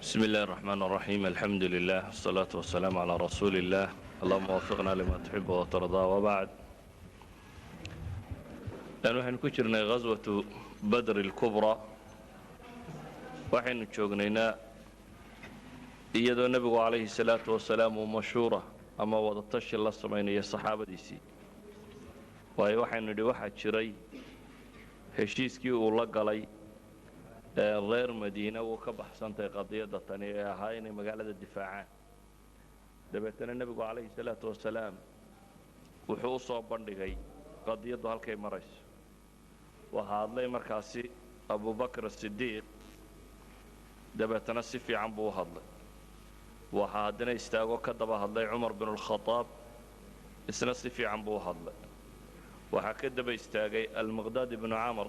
بسم الله الرحمن الرحيم الحمد لله والصلاة والسلام على رسول الله اللهم وفقنا لما تحب وترضى وبعد نحن كجرنا غزوة بدر الكبرى وحين جوغنينا iyadoo nabigu calayhi salaatu wasalaam uu mashhuura ama wada tashi la sameynaya saxaabadiisii waayo waxaynu nidhi waxaa jiray heshiiskii uu la galay reer madiina uu ka baxsantay qadiyadda tani ee ahaa inay magaalada difaacaan dabeetana nebigu calayhi salaatu wasalaam wuxuu u soo bandhigay qadiyaddu halkay marayso waxaa hadlay markaasi abubakr asidiiq dabeetana si fiican buu u hadlay waxaa haddana istaago ka daba hadlay cumar bin alkhadaab isna si fiican buu u hadlay waxaa ka daba istaagay almiqdaad ibnu camr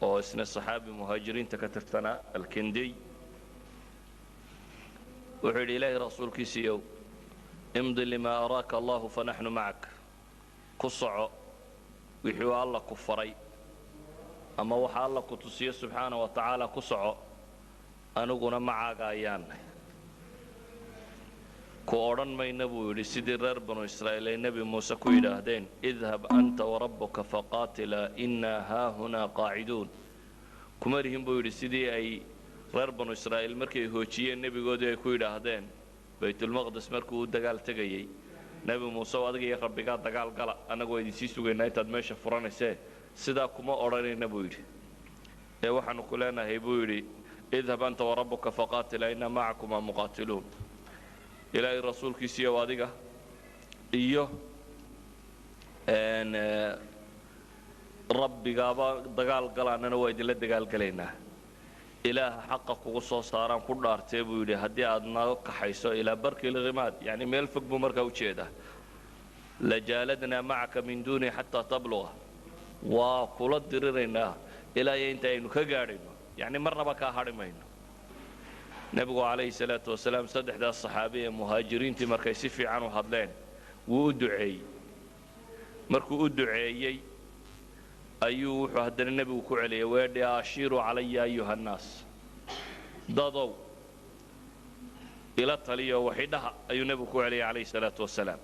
oo isna saxaabi muhaajiriinta ka tirsanaa alkindiy wuxuu yidhi ilaahay rasuulkiisiiyow imdi limaa araaka allahu fanaxnu macak ku soco wixii alla ku faray ama waxa alla ku tusiyo subxaana wa tacaala ku soco aniguna macaaga ayaanay ku odhan mayna buu yidhi sidii reer banu israa'iil ay nebi muuse ku yidhaahdeen idhab anta warabbuka faqaatilaa innaa haahunaa qaaciduun kuma lihin buu yidhi sidii ay reer banu israa'iil markay hoojiyeen nebigoodii ay ku yidhaahdeen baytulmaqdis markuu u dagaal tegayey nebi muuse oo adiga iyo rabbigaa dagaal gala annagu waa idinsii sugaynaa intaad meesha furanaysee sidaa kuma odhanayna buu yidhi ee waxaanu ku leenahay buu yidhi idhab anta warabbuka faqaatilaa innaa macakumaa muqaatiluun ilaahay rasuulkiisiiyow adiga iyo rabbigaaba dagaal galaanana waa idinla dagaalgalaynaa ilaaha xaqa kugu soo saaraan ku dhaartee buu yidhi haddii aad naga kaxayso ilaa barkilghimaad yacni meel fog buu markaa u jeedaa lajaaladnaa macaka min duuni xataa tabluga waa kula diriraynaa ilaa iyo inta aynu ka gaadhayno yacni marnaba kaa hadhi mayno nebigu calayhi salaatu wasalaam saddexdaas saxaabi ee muhaajiriintii markay si fiican u hadleen wuu u duceeyey markuu u duceeyey ayuu wuxuu haddana nebigu ku celiyay weedhi ashiiruu calaya ayuha nnaas dadow ila taliyo waxidhaha ayuu nebigu ku celiyay calayhi salaatu wasalaam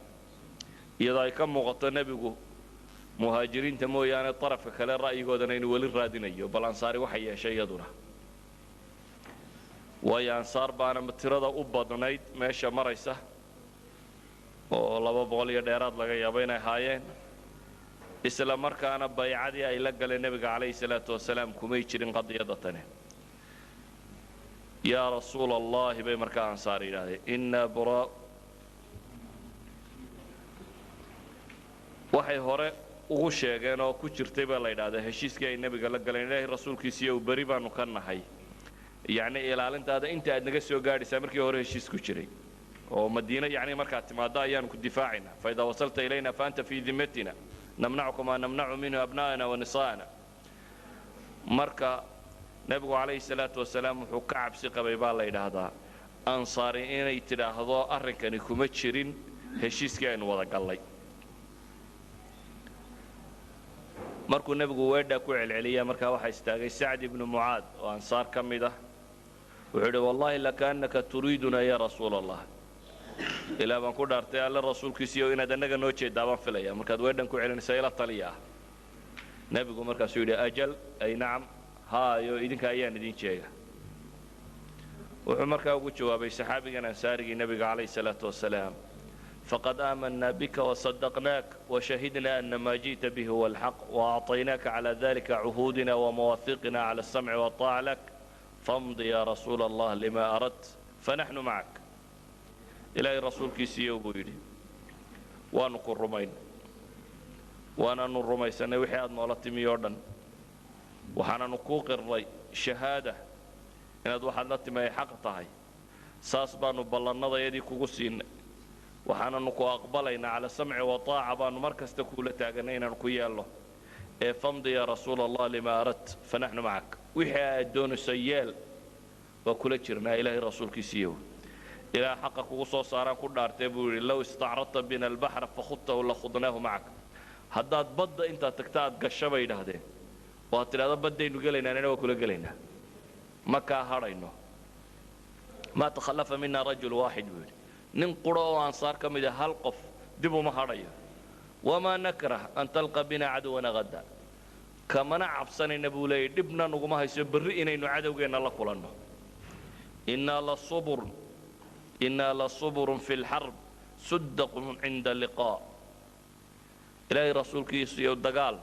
iyadoo ay ka muuqato nebigu muhaajiriinta mooyaane darafka kale ra'yigoodana inuu weli raadinayo bal ansaari waxay yeeshay iyaduna waayo ansaar baana tirada u badnayd meesha maraysa oo 200 iyo dheeraad laga yaabo inay ahaayeen isla markaana baycadii ay la galeen nebiga calayhi salaatu wasalaam kumay jirin qadiyadda tani yaa rasuula allahi bay markaa ansaar yidhaahdeen innaa buraa waxay hore ugu sheegeen oo ku jirtay baa la yidhahdaa heshiiskii ay nebiga la galeen ilaahay rasuulkiisiiyo u beri baanu ka nahay yacni ilaalintaada inta aad naga soo gaadhaysaa markii hore heshiis ku jiray oo madiina yacni markaad timaaddo ayaanu ku difaacaynaa faidaa wasalta ilayna faanta fii dimatina namnacuka maa namnacu minhu abna'ana wa nisaa'ana marka nebigu calayhi salaatu wasalaam wuxuu ka cabsi qabay baa la yidhaahdaa ansaari inay tidhaahdo arrinkani kuma jirin heshiiskii aynu wada gallay markuu nebigu weedhaa ku celceliya markaa waxaa istaagay sacd ibnu mucaad oo ansaar ka mid ah wuxuu yidhi wallaahi lakaannaka turiiduna yaa rasuula allah ilaa baan ku dhaartay alle rasuulkiisiiyo inaad annaga noo jeeddaa baan filaya markaad weedhan ku celinaysa ila taliya ah nebigu markaasuu yidhi ajal ay nacam haayo idinka ayaan idin jeega wuxuu markaa ugu jawaabay saxaabigan ansaarigii nebiga calayhi salaatu wasalaam فقد آمنا بك وصدقناك وشهدنا أن ما جئت به هو الحق وأعطيناك على ذلك عهودنا ومواثيقنا على السمع والطاعة لك فامض يا رسول الله لما أردت فنحن معك إلهي رسول كيسيو بويلي وانقر رمين وانا نرمي سنة وحياد مولات ميوردن وحانا نقوق الري شهادة إن واحد نتما يحق طهي ساسبانو بلنا يدي كوكسين waxaananu ku aqbalaynaa cala samci wa taaca baanu mar kasta kuula taaganay inaanu ku yeelno ee famdi ya rasuula allah lima aradt fanaxnu macak wixii aad doonayso yeel waa kula jirnaa ilaahay rasuulkiisiiyow ilaa xaqa kugu soo saaraan ku dhaartee buu yidhi low istacradta bina albaxra fakhudtahu lakhudnaahu macak haddaad badda intaad tagta aad gasha bay yidhaahdeen oo aad tidhahdo baddaynu gelaynaa nina waa kula gelaynaa ma kaa hadhayno ما تخلف منا رجل واحد بيقول ننقر أنصار كمدة هالقف دبوا مهارية وما نكره أن تلقى بنا عدونا غدا كما نعب سنة نبولي دبنا نقومها يسبرئنا إنه عدونا الله كلنا إنا لصبر في الحرب صدق عند اللقاء إلهي رسولك يسيو الدقال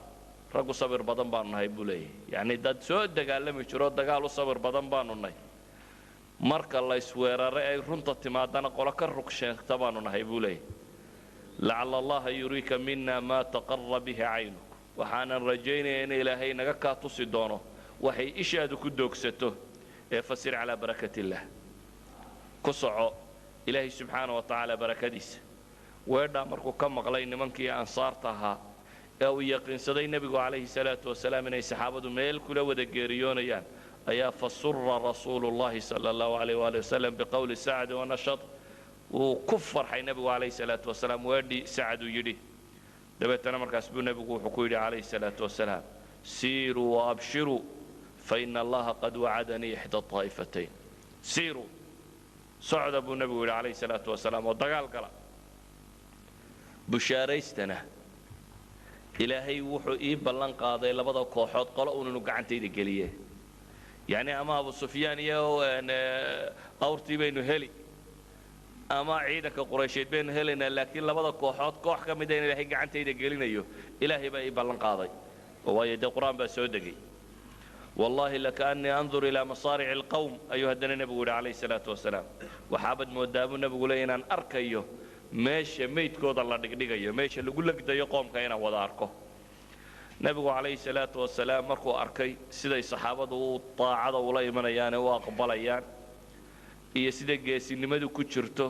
رقو صبر بدن بانو نهي بولي يعني داد سوء الدقال لم يشرو الدقال وصبر بدن بانو نهي marka la isweeraray ay runta timaadana qolo ka rugsheegta baanu nahay buu leeyahay la'alla allaha yurika minna ma taqarra bihi aynuk waxaanan rajaynaya in ilaahay naga ka tusi doono waxay ishaadu ku doogsato ee fasir ala barakatillah ku soco ilaahay subhanahu wa ta'ala barakadiisa weedha markuu ka maqlay nimankii ansaarta ahaa ee uu yaqiinsaday nabigu calayhi salaatu wasalaam inay saxaabadu meel kula wada geeriyoonayaan أيا فسر رسول الله صلى الله عليه وآله وسلم بقول سعد ونشط وكفر حي نبي عليه الصلاة والسلام وادي سعد يدي دبتنا مركز بو نبي حكويري عليه الصلاة والسلام سيروا وأبشروا فإن الله قد وعدني إحدى الطائفتين سيروا صعد أبو نبي عليه الصلاة والسلام ودقال قال بشاريستنا إلهي وحو إيه بلان قاضي لبدا كوحوت قالوا أنه قعنتي دي قليه يعني أما أبو سفيان يو أورتي بينه هلي أما عيدك قريشيت بين هلنا لكن لبدا كوحات كوح كمدين إلهي قعنتي دي قلنا يو إلهي بقى بلن قاضي ووايد القرآن بسودقي والله لكأني أنظر إلى مصارع القوم أيها النبي عليه الصلاة والسلام وحابد موداب النبي لنا أن أركيه ماشي ميت كود الله دقيقة ماشي اللي يقول لك ده يقوم كينا وضاركه nabigu calayhi salaatu wasalaam markuu arkay siday saxaabadu taacada ula imanayaan oo aqbalayaan iyo sida geesinimadu ku jirto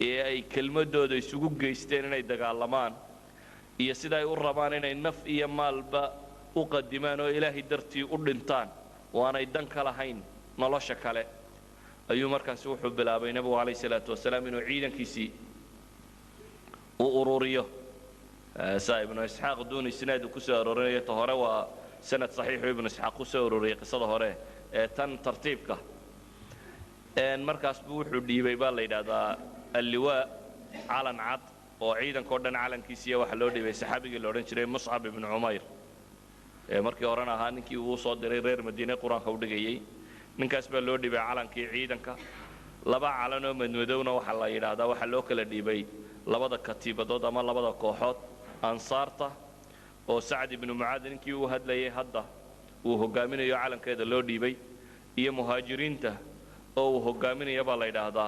ee ay kelmadooda isugu geysteen inay dagaalamaan iyo sida ay u rabaan inay naf iyo maalba u qadimaan oo ilaahay dartii u dhintaan oo aanay dan ka lahayn nolosha kale ayuu markaas wuxuu bilaabay nabigu calayhi salaatu wasalaam inuu ciidankiisii u ururiyo ابن إسحاق دون سند كسر رؤية طهرة وسند صحيح ابن إسحاق كسر رؤية قصة طهرة تن ترتيبك إن مركز بوحو دي بيبال هذا اللواء علن عط وعيدا كردن علن كيسية وحلو دي بسحابي اللورين شري مصعب بن عمير مركز ورانا هانكي وصاد رير مدينة قرآن خودجي من كسب اللور دي بعلن كي عيدا ك لبع علنه من مدونة وحلا هذا وحلو كلا دي بي لبدا كتيبة ضد ما لبدا كوحات أنصارته أو سعد بن معاذ كي وهد ليه هدا وهجامين يعلن كذا لو ديبي يا مهاجرينته أو هجامين يبغى لا هذا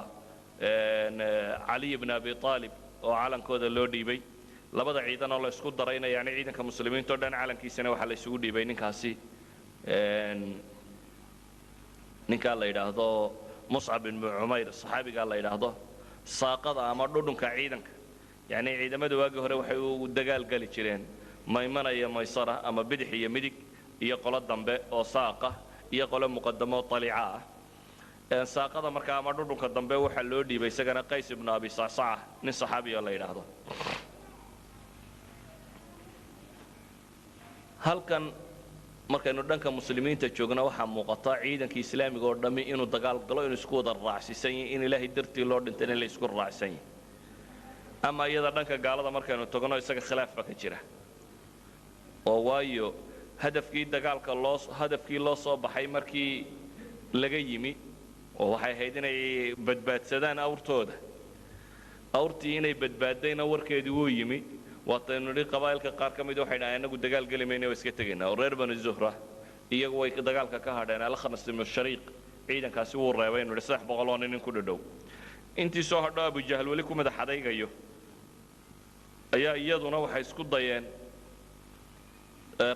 علي بن أبي طالب أو علن كذا لو ديبي لبدا عيدنا الله يسكت درينا يعني عيدنا كمسلمين تودنا علن كي سنة وحلا يسكت ديبي نكاسي نكال لا هذا مصعب بن عمير الصحابي قال لا هذا ساقط أمرنا كعيدنا يعني ciidamada waagi hore waxay u dagaal gali jireen maymana iyo maysara ama bidix iyo midig iyo qolo dambe oo saaqa iyo qolo muqaddamo taliica ah saaqada markaa ama dhudhunka dambe waxa loo dhiibay isagana Qays ibn Abi Sa'sa'a nin saxaabi ah la yiraahdo halkan markaynu dhanka muslimiinta joogna waxa muuqata ciidanka islaamiga oo dhami inuu dagaal galo inuu isku wada raacsisan yahay in ilaahay dartii loo dhintay in la isku raacsan yahay أما إذا دنك قال هذا مركز تقولنا يسقى خلاف بكتيرة أو وايو هدف كي دقال كاللص هدف كي لص بحي مركي لجيمي وحي هيدنا بدبات سدان أورتوده أورتي هنا بدباتين أوركي دويمي وطنوري قبائل كقار كم يدو حين أنا قد دقال قليمين ويسكتجنا ورير بن الزهرة يجوا دقال كهذا أنا خمس من الشريق عيدا كسور ريوين ورسح بغلانين كل دو أنتي صهدا أبو جهل ولكم هذا حدا يجيو ayaa iyaduna waxay isku dayeen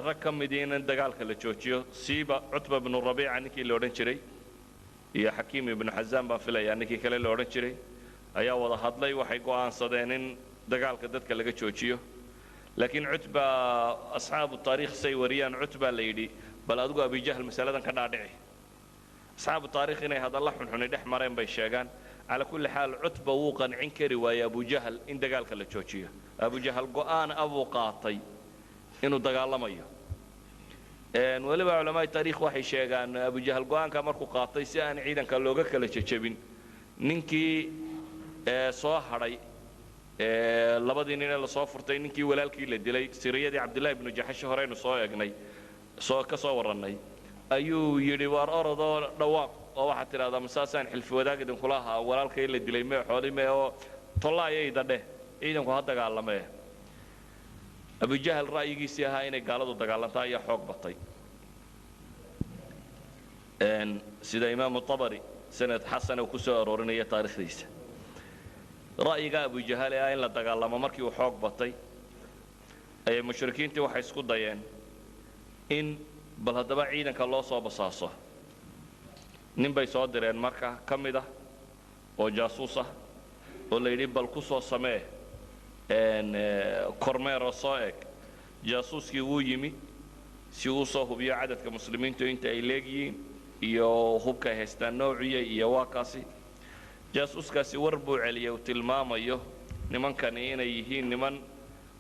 rag ka mideen dagaalka la joojiyo siiba Utba ibn Rabi'a ninkii la oran jiray iyo Hakim ibn Hazam baa filaya ninkii kale la oran jiray ayaa wada hadlay waxay go'aansadeen in dagaalka dadka laga joojiyo laakiin Utba asxaabu taariikh say wariyaan Utba la yidhi bal adigu Abi Jahl masaladan ka dhaadhici asxaabu taariikh inay hadalla xunxun dhex mareen bay sheegaan على كل حال عتبة وقن عنكري ويا أبو جهل إن دجال كلا تشوشيه أبو جهل قان أبو قاطي إنه دجال مايا waliba culamada taariikh waxay sheegaan Abu Jahl go'aanka markuu qaatay si aan ciidanka looga kala jajabin ninkii soo haray labadii nin ee la soo furtay ninkii walaalkii la dilay siriyadii Abdullah ibn Jahash horeynu soo eegnay ka soo warannay ayuu yidhi war orodoo dhawaaq oo waxaad tidhahdaa masaasaan xilfi wadaag idinku lahaa walaalkay la dilay mee xooli mee oo tollaayayda dheh ciidanku ha dagaalamee Abu Jahl ra'yigiisii ahaa inay gaaladu dagaalantaa ayaa xoog batay sida Imam Tabari sanad xasan uu ku soo aroorinaya taariikhdiisa ra'yiga Abu Jahl ee in la dagaalamo markii uu xoog batay ay mushrikiintii waxay isku dayeen in bal hadaba ciidanka loo soo basaaso nin bay soo direen marka kamid ah oo jaasuus ah oo la yidhi bal ku soo samee kormeero soo eg jaasuuskii wuu yimi si uu soo hubiyo cadadka muslimiintu inta ay leeyihiin iyo hubka ay haystaan noociye iyo waakaasi jaasuuskaasi war buu celiyay uu tilmaamayo nimankani inay yihiin niman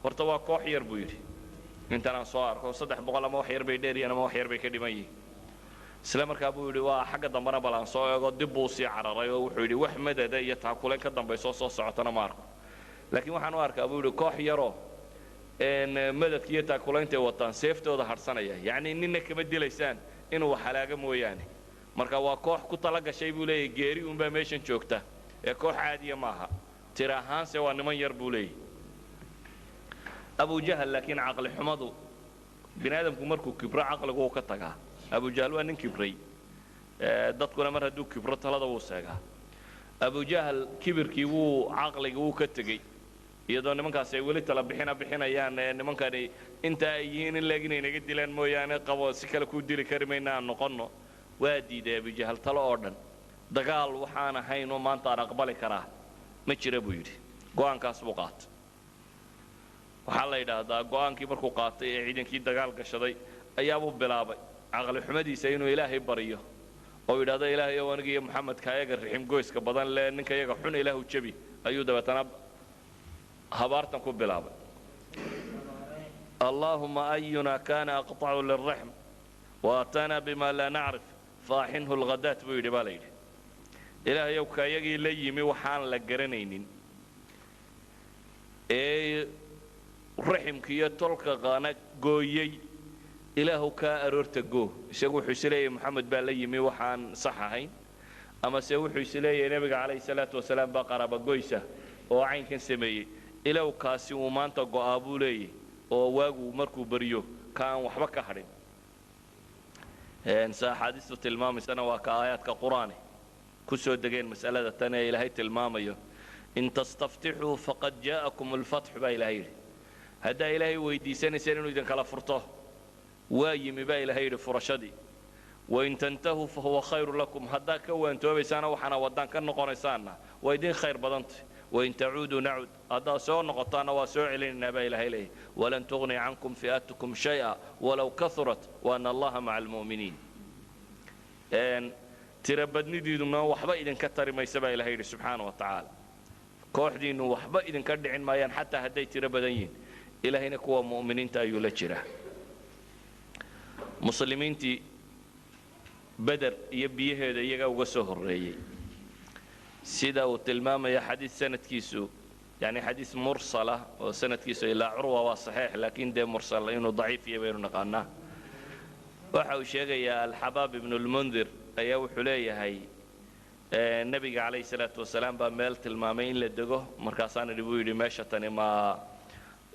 horta waa koox yar buu yidhi intaan aan soo arko 300 ama wax yar bay dheeriyeen ama wax yar bay ka dhiman yihiin isla markaa buu yidhi waa xagga dambana balan soo eego dib buu sii cararay oo wuxuu yidhi wax madada iyo taakuleen ka dambayso soo socotana ma arko laakiin waxaan u arkaa buu yidhi koox yaroo madadka iyo taakuleynta wataan seeftooda harsanaya yacni ninna kama dilaysaan inuu wax halaaga mooyaane marka waa koox ku tala gashay buu leeyahay geeri unbaa meeshan joogta ee koox caadiya maaha tira ahaanse waa niman yar buu leeyahay Abu Jahl laakiin caqli xumadu binaadamku markuu kibro caqligu uu ka tagaa Abu Jahl waa nin kibray dadkuna mar hadduu kibro talada wuu seegaa Abu Jahl kibirkii wuu caqliga wuu ka tegey iyadoo nimankaas ay weli tala bixinayaan nimankani inta ay yihiin in leegin inaga dilaan mooyaane qabo si kale ku dili kari maynaa noqono waa diiday Abu Jahl talo oo dhan dagaal waxaan ahayn oo maanta aan aqbali karaa ma jira buu yidhi go'aankaas buu qaatay waxaa la yidhaahdaa go'aankii markuu qaatay ee ciidankii dagaal gashaday ayaabuu bilaabay caqli xumadiisa inuu ilaahay bariyo oo yidhaahdo ilaahay oo aniga iyo Muhammad kaayaga rixim goyska badan le ninka iyaga xun ilaahu jabi ayuu dabatana habaartan ku bilaabay اللهم أينا كان أقطع للرحم وأتانا بما لا نعرف فاحنه الغداة بيدي بالي إلهي يوكا يجي ليمي وحان لقرنين رحم كي تلقى غانا قويي إلهو كا أرورت قو سيقول حسلي محمد باليمي وحان صحهين أما سيقول حسلي نبي عليه الصلاة والسلام بقرة بقويسة وعين كان سمي إلهو كاسي ومانتا قوابو لي oo waagu markuu bariyo kaan waxba ka harin xadiistu tilmaamaysana waa ka aayaadka quraani ku soo degeen mas'alada tan ee ilaahay tilmaamayo in tastaftixuu faqad jaa'akum alfath baa ilaahay yidhi haddaa ilaahay weydiisanayseen inuu idin kala furto waa yimi baa ilaahay yidhi furashadii wain tantahuu fahuwa khayru lakum haddaa ka waantoobaysaana waxaana waddaan ka noqonaysaanna waa idin khayr badantay وإن تعودوا نعود هذا سوى نقطان وسوء لنا بإله إليه ولن تغني عنكم فئاتكم شيئا ولو كثرت وأن الله مع المؤمنين تربدني ديننا وحبا إذن كتر ما يسبى إلهي سبحانه وتعالى كوح دين وحبا إذن كردعين ما ين حتى هدي تربدين إلهي نكوى مؤمنين تأيو لجرة مسلمين تي بدر يبيه هذا يقا وقسوه الرئي سيدا وتلمام يا حديث سنة كيسو يعني حديث مرسلة وسنة كيسو إلى عروة وصحيح لكن ده مرسل إنه ضعيف يبين نقانا وحو شيء يا الحباب بن المنذر أيو حلية هاي النبي عليه الصلاة والسلام بميل تلمامين للدقه مركزان اللي بيقولي ماشتني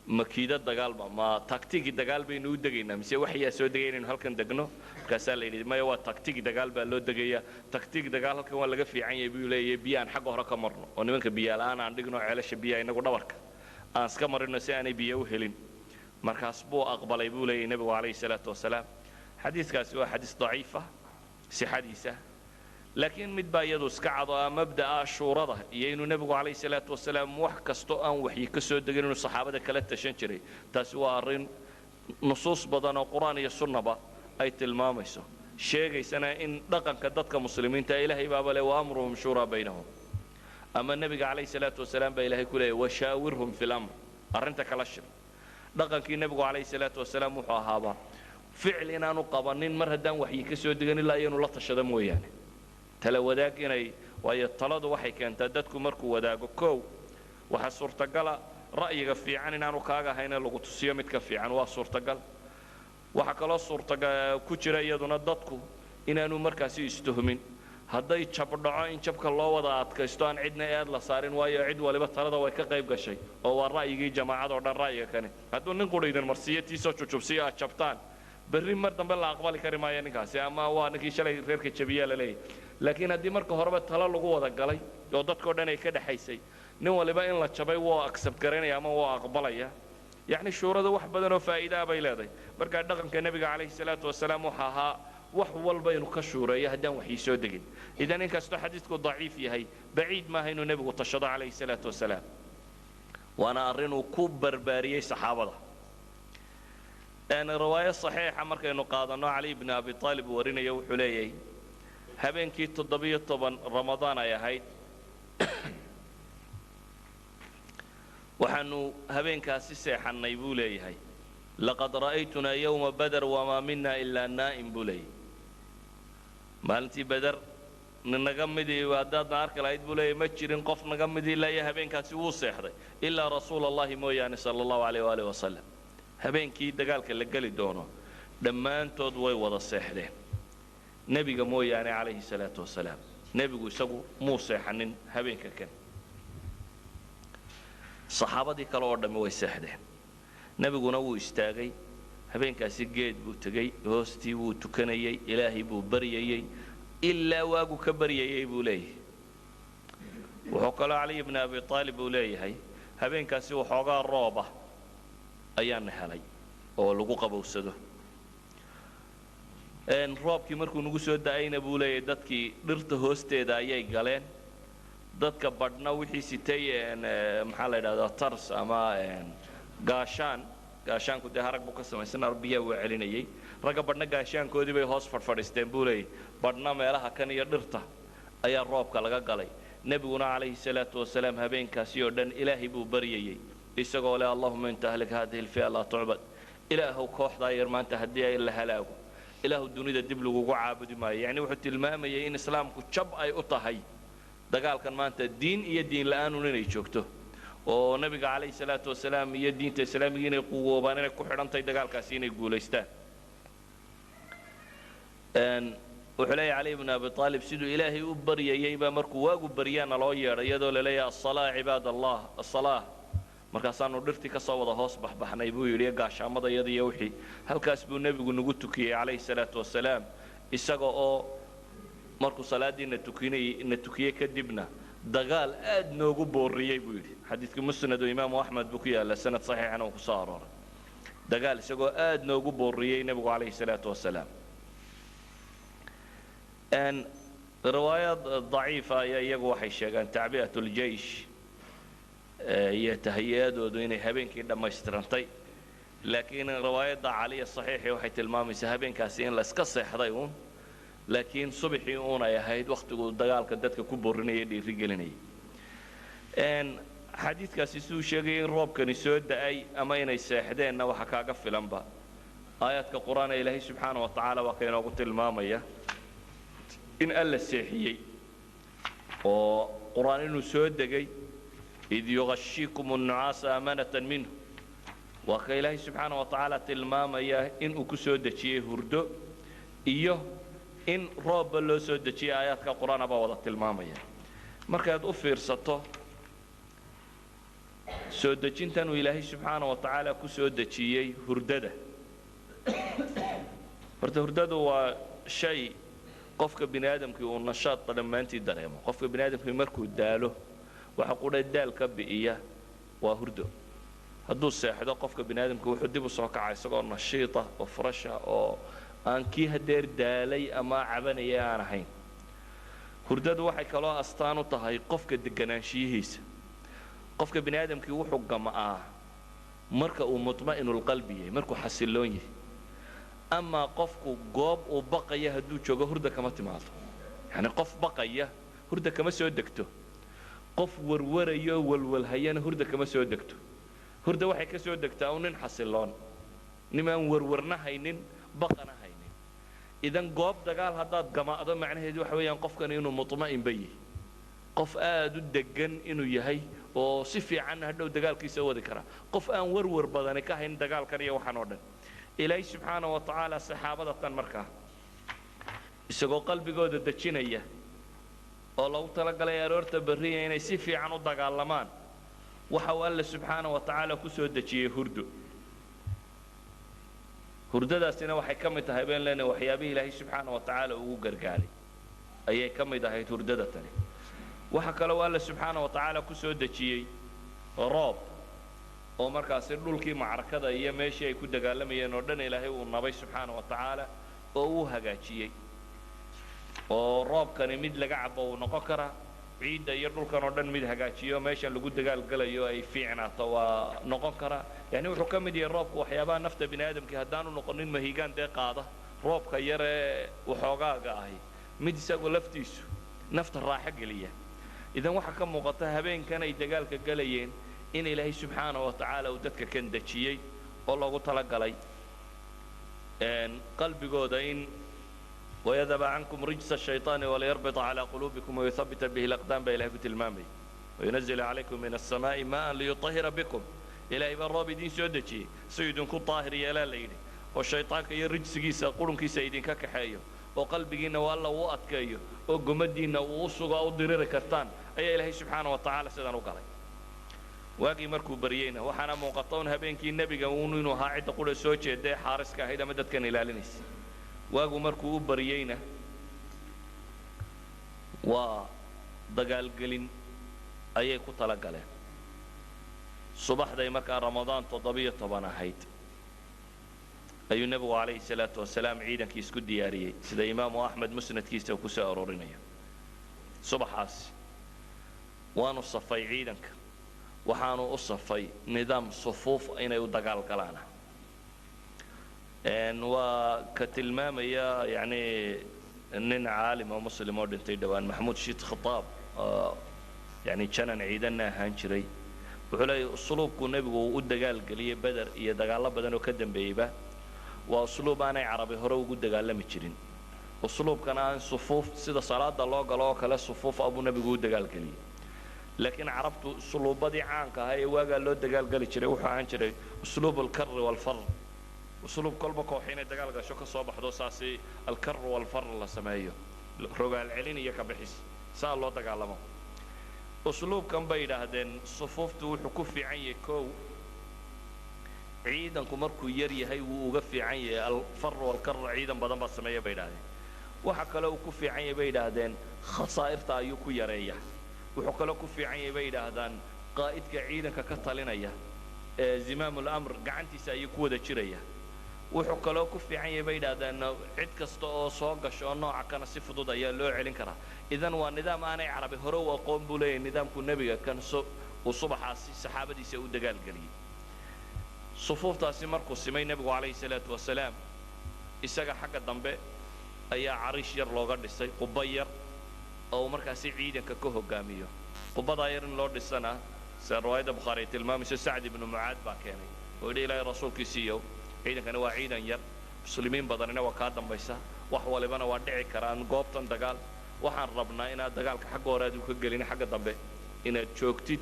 مكيدة دجال ما تكتيك دجال بينو دجينا مسي وحيا سو دجينا إنه هالكن دجنو كسال اللي ما يوا تكتيك دجال بلو دجيا تكتيك دجال هالكن ولا جف في عين يبيو لي يبيان حقه هرك مرة ونبنك بيا الآن عندنا علاش بيا إنه قد ورك أنس كمر إنه سأني بيا وهلين مركز بو أقبل يبيو لي النبي عليه الصلاة والسلام حديث كاسوا حديث ضعيفة سي حديثة لكن متبايدو سكعضا مبدأ شورده يينو نبي عليه الصلاة والسلام وحكستو أن وحي كسو دقينو الصحابة كلا تشنشري تسوارين نصوص بدن القرآن يسرنا با أي تلماميسو شيء سنة إن دقن كدتك مسلمين تا إلهي بابا لي وأمرهم شورى بينهم أما النبي عليه الصلاة والسلام بإلهي كله وشاورهم في الأمر أرنتك الأشر دقن كي النبي عليه الصلاة والسلام وحاهابا ficil inaanu qabanin mar haddaan waxyi ka soo degan ilaa iyanu la tashada mooyaane tala wadaag inay waayo taladu waxay keentaa dadku markuu wadaago koow waxaa suurtagala ra'yiga fiican inaanu kaaga ahayn lagu tusiyo midka fiican waa suurtagal waxa kaloo suurtagal ku jira iyaduna dadku inaanu markaasi istuhmin hadday jab dhaco in jabka loo wada adkaysto aan cidna eed la saarin waayo cid waliba talada way ka qayb gashay oo waa ra'yigii jamaacad oo dhan ra'yiga kane hadduu nin qudhaydan marsiyatiisoo jujubsiyo aad jabtaan berri mar dambe la aqbali kari maayo ninkaasi ama waa ninkii shalay reerka jabiyaa la leeyahay laakiin haddii marka horeba talo lagu wada galay oo dadkoo dhan ay ka dhaxaysay nin waliba in la jabay wuu accept garanaya ama wuu aqbalaya yacni shuurada wax badan oo faa'iida bay leedahay marka dhaqanka nabiga calayhi salaatu wasalaam waxa ahaa wax walba inuu ka shuureeyo haddaan waxii soo degin idan inkastoo xadiidku daciif yahay baciid maaha inuu nebigu tashado calayhi salaatu wasalaam waana arrin uu ku barbaariyey saxaabada riwaayo saxiixa markaynu qaadanno cali bni abi aalib warinaya wuxuu leeyahay habeenkii 17 ramadaan ay ahayd waxaanu habeenkaasi seexannay buu leeyahay laqad ra'aytunaa yowma badar wamaa mina ilaa naa'im buu leeyahay maalintii badar naga midii haddaadna arki lahayd buu leeyahay ma jirin qof naga midii ilaa iyo habeenkaasi wuu seexday ilaa rasuula allahi mooyaane sala allahu calayh waalihi wasalam habeenkii dagaalka la geli doono dhammaantood way wada seexdeen nebiga mooyaane calayhi salaatu wasalaam nebigu isagu muu seexanin habeenka kan saxaabadii kale oo dhammi way seexdeen nebiguna wuu istaagay habeenkaasi geed buu tegey hoostii wuu tukanayey ilaahay buu baryayey ilaa waagu ka baryayey buu leeyahay wuxuu kaloo cali bni abi aalib uu leeyahay habeenkaasi waxoogaa rooba ayaana helay oo lagu qabowsado roobkii markuu nagu soo da'ayna buu leeyahay dadkii dhirta hoosteeda ayay galeen dadka badhna wixii sitay maxaa la yidhahdaa tars ama gaashaanku dee harag buu ka samaysan arbiyaa waa celinayay ragga badhna gaashaankoodii bay hoos fadhfadhiisteen buu leeyahay badhna meelaha kan iyo dhirta ayaa roobka laga galay nebiguna calayhi salaatu wasalaam habeenkaasi oo dhan ilaahay buu baryayey isagoo leh allahuma inta ahlik hadihi alfi'a laa tucbad ilaahow kooxdaa yar maanta haddii ay la halaago ilaahu dunida dib lagugu caabudi maayo yacni wuxuu tilmaamayay in islaamku jab ay u tahay dagaalkan maanta diin iyo diin la'aanun inay joogto oo nabiga calayhi salaatu wasalaam iyo diinta islaamiga inay quwoobaan inay ku xidhantahay dagaalkaasi inay guulaystaan wuxuu leeyahay cali bni abi aalib siduu ilaahay u baryayey baa markuu waagu baryaana loo yeedhay iyadoo la leeyahay asalaa cibaad allah asalaa markaasaanu dhirtii ka soo wada hoos baxbaxnay buu yidhi gaashaamada iyada iyo wixii halkaas buu nebigu nagu tukiyey calayhi salaatu wasalaam isaga oo markuu salaaddii na tukiyey kadibna dagaal aad noogu booriyey buu yidhi xadiidkii musnad oo imaamu axmed buu ku yaalla sanad saxiixana uu ku soo arooray dagaal isagoo aad noogu booriyey nebigu calayhi salaatu wasalaam riwaayad daciifa ayaa iyagu waxay sheegaan tacbi'at ljeish iyo tahiyadoodu inay habeenkii dhammaystirantay laakiin riwaayadda caliya saxiixii waxay tilmaamaysaa habeenkaasi in la iska seexday uun laakiin subaxii uun ay ahayd wakhtiguu dagaalka dadka ku boorinaya dhiiri gelinayay xadiidkaasi siduu sheegayay in roobkani soo da'ay ama inay seexdeenna waxa kaaga filanba aayaadka qur-aan ee ilaahay subxaana wa tacaala waa ka inoogu tilmaamaya in alla seexiyey oo qur-aan inuu soo degay id yugashiikum annucaasa amanatan minhu waa ka ilaahay subxaana wa tacaala tilmaamaya inuu ku soo dejiyey hurdo iyo in roobba loo soo dejiyey aayaadka qur-aana baa wada tilmaamaya markaad u fiirsato soo dejintan uu ilaahay subxaana wa tacaala ku soo dejiyey hurdada horta hurdadu waa shay qofka bini aadamkii uu nashaadka dhammaantii dareemo qofka bini aadamkii markuu daalo waxa qudha daal ka bi'iya waa hurdo hadduu seexdo qofka bini aadamka wuxuu dib u soo kaca isagoo nashiita oo farasha oo aan kii hadeer daalay ama cabanaya aan ahayn hurdadu waxay kaloo astaan u tahay qofka deganaanshiyihiisa qofka bini aadamkii wuxuu gam'aa marka uu mutma'inul qalbi yahay markuu xasiloon yahay ama qofku goob uu baqaya hadduu joogo hurda kama timaado yani qof baqaya hurda kama soo degto qof warwarayo walwalhayana hurda kama soo degto hurda waxay ka soo degtaa nin xasiloon nimaan warwarna haynin baqana haynin idan goob dagaal haddaad gamaacdo macnaheedu waxa weeyaan qofkan inuu mutma'in ba yahay qof aad u degan inuu yahay oo si fiican hadhow dagaalkiisa wadi kara qof aan warwar badani ka hayn dagaalkan iyo waxaan oo dhan ilaahay subxaanahu wa tacaala saxaabada tan markaa isagoo qalbigooda dejinaya oo lagu talagalay aroorta berriya inay si fiican u dagaalamaan waxa uu alle subxaanahu wa tacaala ku soo dejiyey hurdo hurdadaasina waxay ka mid tahay been leenahay waxyaabihii ilaahay subxaanahu wa tacaala ugu gargaaray ayay ka mid ahayd hurdada tani waxa kale oo alle subxaanahu wa tacaala ku soo dejiyey roob oo markaasi dhulkii macrakada iyo meeshii ay ku dagaalamayeen oo dhan ilaahay uu nabay subxaanahu wa tacaala oo uu hagaajiyey oo roobkani mid laga cabo uu noqon karaa ciidda iyo dhulkan oo dhan mid hagaajiyo meeshan lagu dagaalgalayo ay fiicnaato waa noqon karaa yani wuxuu ka mid yahay roobku waxyaabaha nafta bini aadamkii haddaanu noqonin mahigaan dee qaada roobka yar ee waxoogaaga ahi mid isagoo laftiisu nafta raaxo geliya idan waxaa ka muuqata habeenkan ay dagaalka galayeen in ilaahay subxaanahu wa tacaala uu dadka kan dejiyey oo loogu talagalay qalbigooda in ويذهب عنكم رجس الشيطان وليربط على قلوبكم ويثبت به الأقدام بإله المامي وينزل عليكم من السماء ماء ليطهر بكم إلى إبن رابي دين سودتي سيدون كو طاهر يلا ليلي والشيطان كي رجس كيسا قولون كي سيدين كاكحايو وقلبكينا والله وأتكايو وقمدينا ووصوغا ودرير كرتان أي إلهي سبحانه وتعالى سيدان وقالي واقي مركو بريينا وحنا موقطون هبينكي النبي قونينو هاعد قول سوچي دي حارس كاهيدا مدد كان إلالينيس waagu markuu u baryeyna waa dagaalgelin ayay ku tala galeen subaxday markaa ramadaan 17 ahayd ayuu nebigu calayhi salaatu wasalaam ciidankii isku diyaariyey sida imaamu axmed musnadkiisa ku soo aroorinayo subaxaas waanu safay ciidanka waxaanu u safay nidaam sufuuf inay u dagaal galaan وكتلمام يعني إننا عالم ومسلم ودن تيدوان محمود شيت خطاب يعني كان عيدنا هانشري وحلا أسلوب كنا بيجو ودجال قليه بدر يدجال بدن وكدم بيبه وأسلوب أنا عربي هرو ودجال لم يشرين أسلوب كان عن صفوف سيد صلاة الله قالوا كلا صفوف أبو نبي جو دجال قليه لكن عربت أسلوب بدي عنك هاي وقال له دجال قلي شري وحانشري أسلوب الكر والفر أسلوب كلبك وحين الدجال قاشوا كصوب حدوث أسي الكر والفر الله سمايه رجال العلين يكبحس سأل الله تكلمه أسلوب كم بيد هذين صفوفته وحكوف في عين كو عيدا كمركو يري هاي وقف في عين الفر والكر عيدا بدن بس سمايه بيد هذين وحكى له كف في عين بيد هذين خسائر تايوكو يريح وحكى له كف في عين بيد هذين قائد كعيدا ككتلنا زمام الأمر قعنتي سايكو ذا شريه wuxuu kaloo ku fiican yahay bay yidhaahdeen cid kasta oo soo gasho nooca kana si fudud ayaa loo celin karaa idan waa nidaam aanay carabi hore u aqoon buu leeyahay nidaamku nebiga kan uu subaxaasi saxaabadiisa u dagaalgeliyey sufuuftaasi markuu simay nebigu calayhi salaatu wasalaam isaga xagga dambe ayaa cariish yar looga dhisay qubba yar oo markaasi ciidanka ka hogaamiyo qubbadaa yar in loo dhisana sida riwaayadda bukhaari tilmaamayso sacd ibnu mucaad baa keenay oo yidhi ilaahay rasuulkiisiiyow ciidankana waa ciidan yar muslimiin badanina waa kaa dambaysa wax walibana waa dhici karaan goobtan dagaal waxaan rabnaa inaad dagaalka xagga hore aad u ka gelin xagga dambe inaad joogtid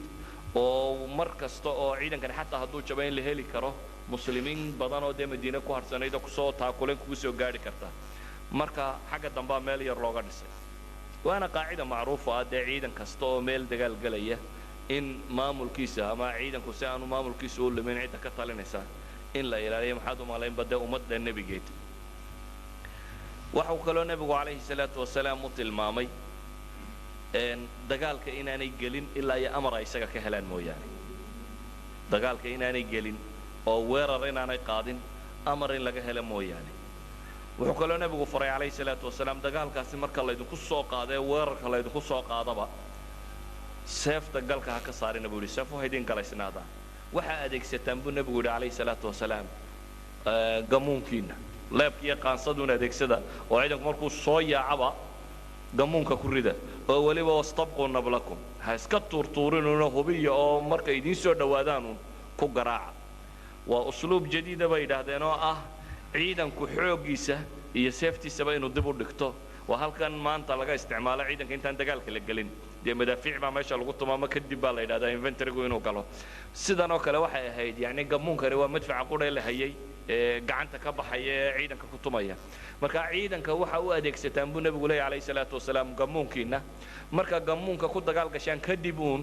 oo mar kasta oo ciidankani xataa hadduu jabo in la heli karo muslimiin badan oo dee madiine ku harsanayd oo kusoo taakuleen kugu soo gaadhi karta marka xagga dambaa meel yar looga dhisay waana qaacida macruufa ah dee ciidan kasta oo meel dagaal galaya in maamulkiisa ama ciidanku si aanu maamulkiisa u lumin cidda ka talinaysa in la ilaaliyo maxaad u malayn badda ummadda nebigeed waxa uu kaloo nebigu calayhi salaatu wasalaam u tilmaamay dagaalka inaanay gelin ilaa iyo amar ay isaga ka helaan mooyaane dagaalka inaanay gelin oo weerar inaanay qaadin amar in laga helo mooyaane wuxuu kaloo nebigu faray calayhi salaatu wasalaam dagaalkaasi marka laydinku soo qaadee weerarka laydinku soo qaadaba seefta galka ha ka saarina buu yidhi seefo haydin galaysnaadaan waxaa adeegsataan buu nebigu yidhi calayhi salaatu wasalaam gamuunkiina leebkiiyo qaansaduun adeegsada oo ciidanku markuu soo yaacaba gamuunka ku rida oo weliba wastabquu nablakum ha iska tuurtuurinuuna hubiya oo markay idiin soo dhowaadaanuun ku garaaca waa usluub jadiida bay yidhaahdeen oo ah ciidanku xoogiisa iyo safetiisaba inuu dib u dhigto waa halkan maanta laga isticmaalo ciidanka intaan dagaalka la gelin dee madaafiic baa meesha lagu tumaamo kadib baa la yidhahdaa inventorygu inuu galo sidan oo kale waxay ahayd yacni gammuunkani waa madfaca qudhee la hayay ee gacanta ka baxaya ee ciidanka ku tumaya marka ciidanka waxa u adeegsataan buu nebigu leeyahay calayhi salaatu wasalaam gammuunkiina marka gammuunka ku dagaal gashaan kadib uun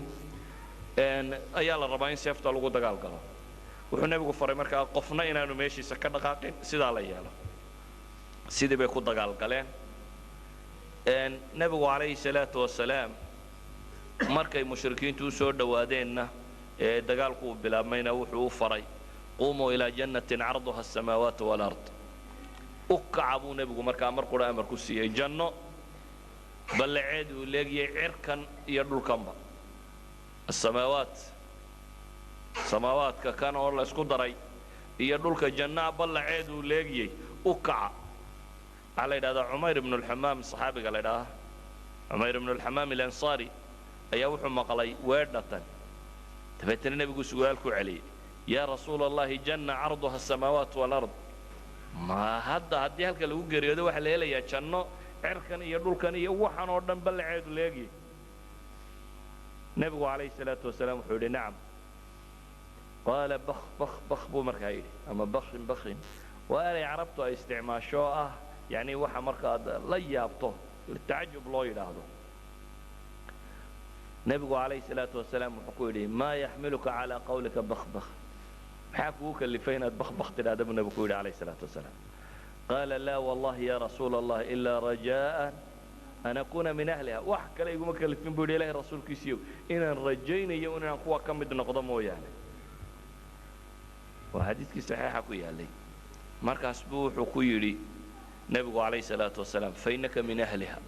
ayaa la rabaa in seefta lagu dagaal galo wuxuu nebigu faray markaa qofna inaanu meeshiisa ka dhaqaaqin sidaa la yeelo sidii bay ku dagaal galeen nebigu calayhi salaatu wasalaam markay mushrikiintu u soo dhowaadeenna ee dagaalku uu bilaabmayna wuxuu u faray qumuu ilaa jannatin carduha asamaawaatu walard u kaca buu nebigu markaa mar qura amar ku siiyey janno ballaceed uu leegiyey cirkan iyo dhulkanba asamaawaat samaawaadka kan oo la isku daray iyo dhulka jannaa ballaceed uu leegiyey u kaca waxaa la yidhahdaa cumayr ibnu alxamaam saxaabiga la ydhahaa cumayr ibnu alxamaam alansaari ayaa wuxuu maqlay weedhatan dabeetana nebigu su'aal ku celiyey yaa rasuula allahi janna carduha asamaawaat walard ma hadda haddii halka lagu geeriyoodo waxaa la helayaa janno cirkan iyo dhulkan iyo waxan oo dhan ballaceedu leegiyey nebigu calayhi salaatu wasalaam wuxuu yidhi nacam qaala bakh bakh bakh buu markaa yidhi ama bakhin bakhin waa eray carabtu ay isticmaasho ah يعني waxa markaad la yaabto tacajub loo yiraahdo nabigu calayhi salaatu wasalaam wuxuu ku yidhi maa yaxmiluka calaa qawlika bakbakh maxaa kugu kalifay inaad bakbakh tidhaahda buu nabigu ku yidhi calayhi salaatu wasalaam qaala laa wallahi ya rasuula allah ilaa rajaa'an an akuuna min ahliha wax kale iguma kalifin buu yidhi ilaahay rasuulkiisiiyow inaan rajaynayo inaan kuwa ka mid noqdo mooyaane waa xadiiskii saxiixa ku yaalay markaas buu wuxuu ku yidhi nebigu calayhi salaatu wasalaam fainaka min ahliha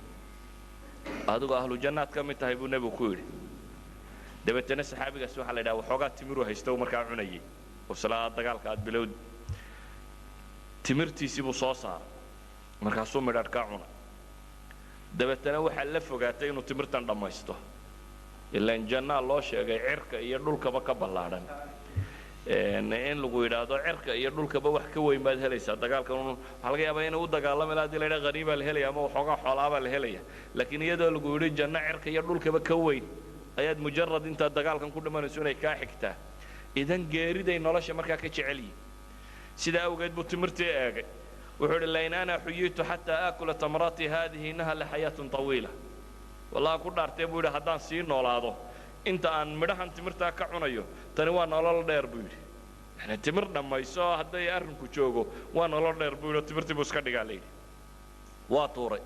adigu ahlu jannaad ka mid tahay buu nebigu ku yidhi dabeetana saxaabigaas waxaa la yidhaha waxoogaa timiru haysta uu markaa cunayay oo salaada dagaalka aad bilowd timirtiisii buu soo saaray markaasuu midhadh ka cunay dabeetana waxaa la fogaatay inuu timirtan dhammaysto ilaan jannaa loo sheegay cirka iyo dhulkaba ka ballaadhan in lagu yidhaahdo cirka iyo dhulkaba wax ka weyn baad helaysaa dagaalkan waxaa laga yaabaa inuu u dagaalami lahaa hadii la yidhaha haniimaa la helaya ama waxoogaa xoolaabaa la helaya laakiin iyadoo lagu yidhi janno cirka iyo dhulkaba ka weyn ayaad mujarad intaad dagaalkan ku dhimanayso inay kaa xigtaa idan geeriday nolosha markaa ka jecel yihin sidaa awgeed buu timirtii eegay wuxuu yidhi lain ana xuyiitu xataa aakula tamraati haadihi innaha la xayaatun tawiila wallahi ku dhaartee buu yidhi haddaan sii noolaado inta aan midhahan timirtaa ka cunayo tani waa nolol dheer buu yidhi yani timir dhammayso hadday arrinku joogo waa nolol dheer buu yidhi timirtii buu iska dhigaa layidhi waa tuuray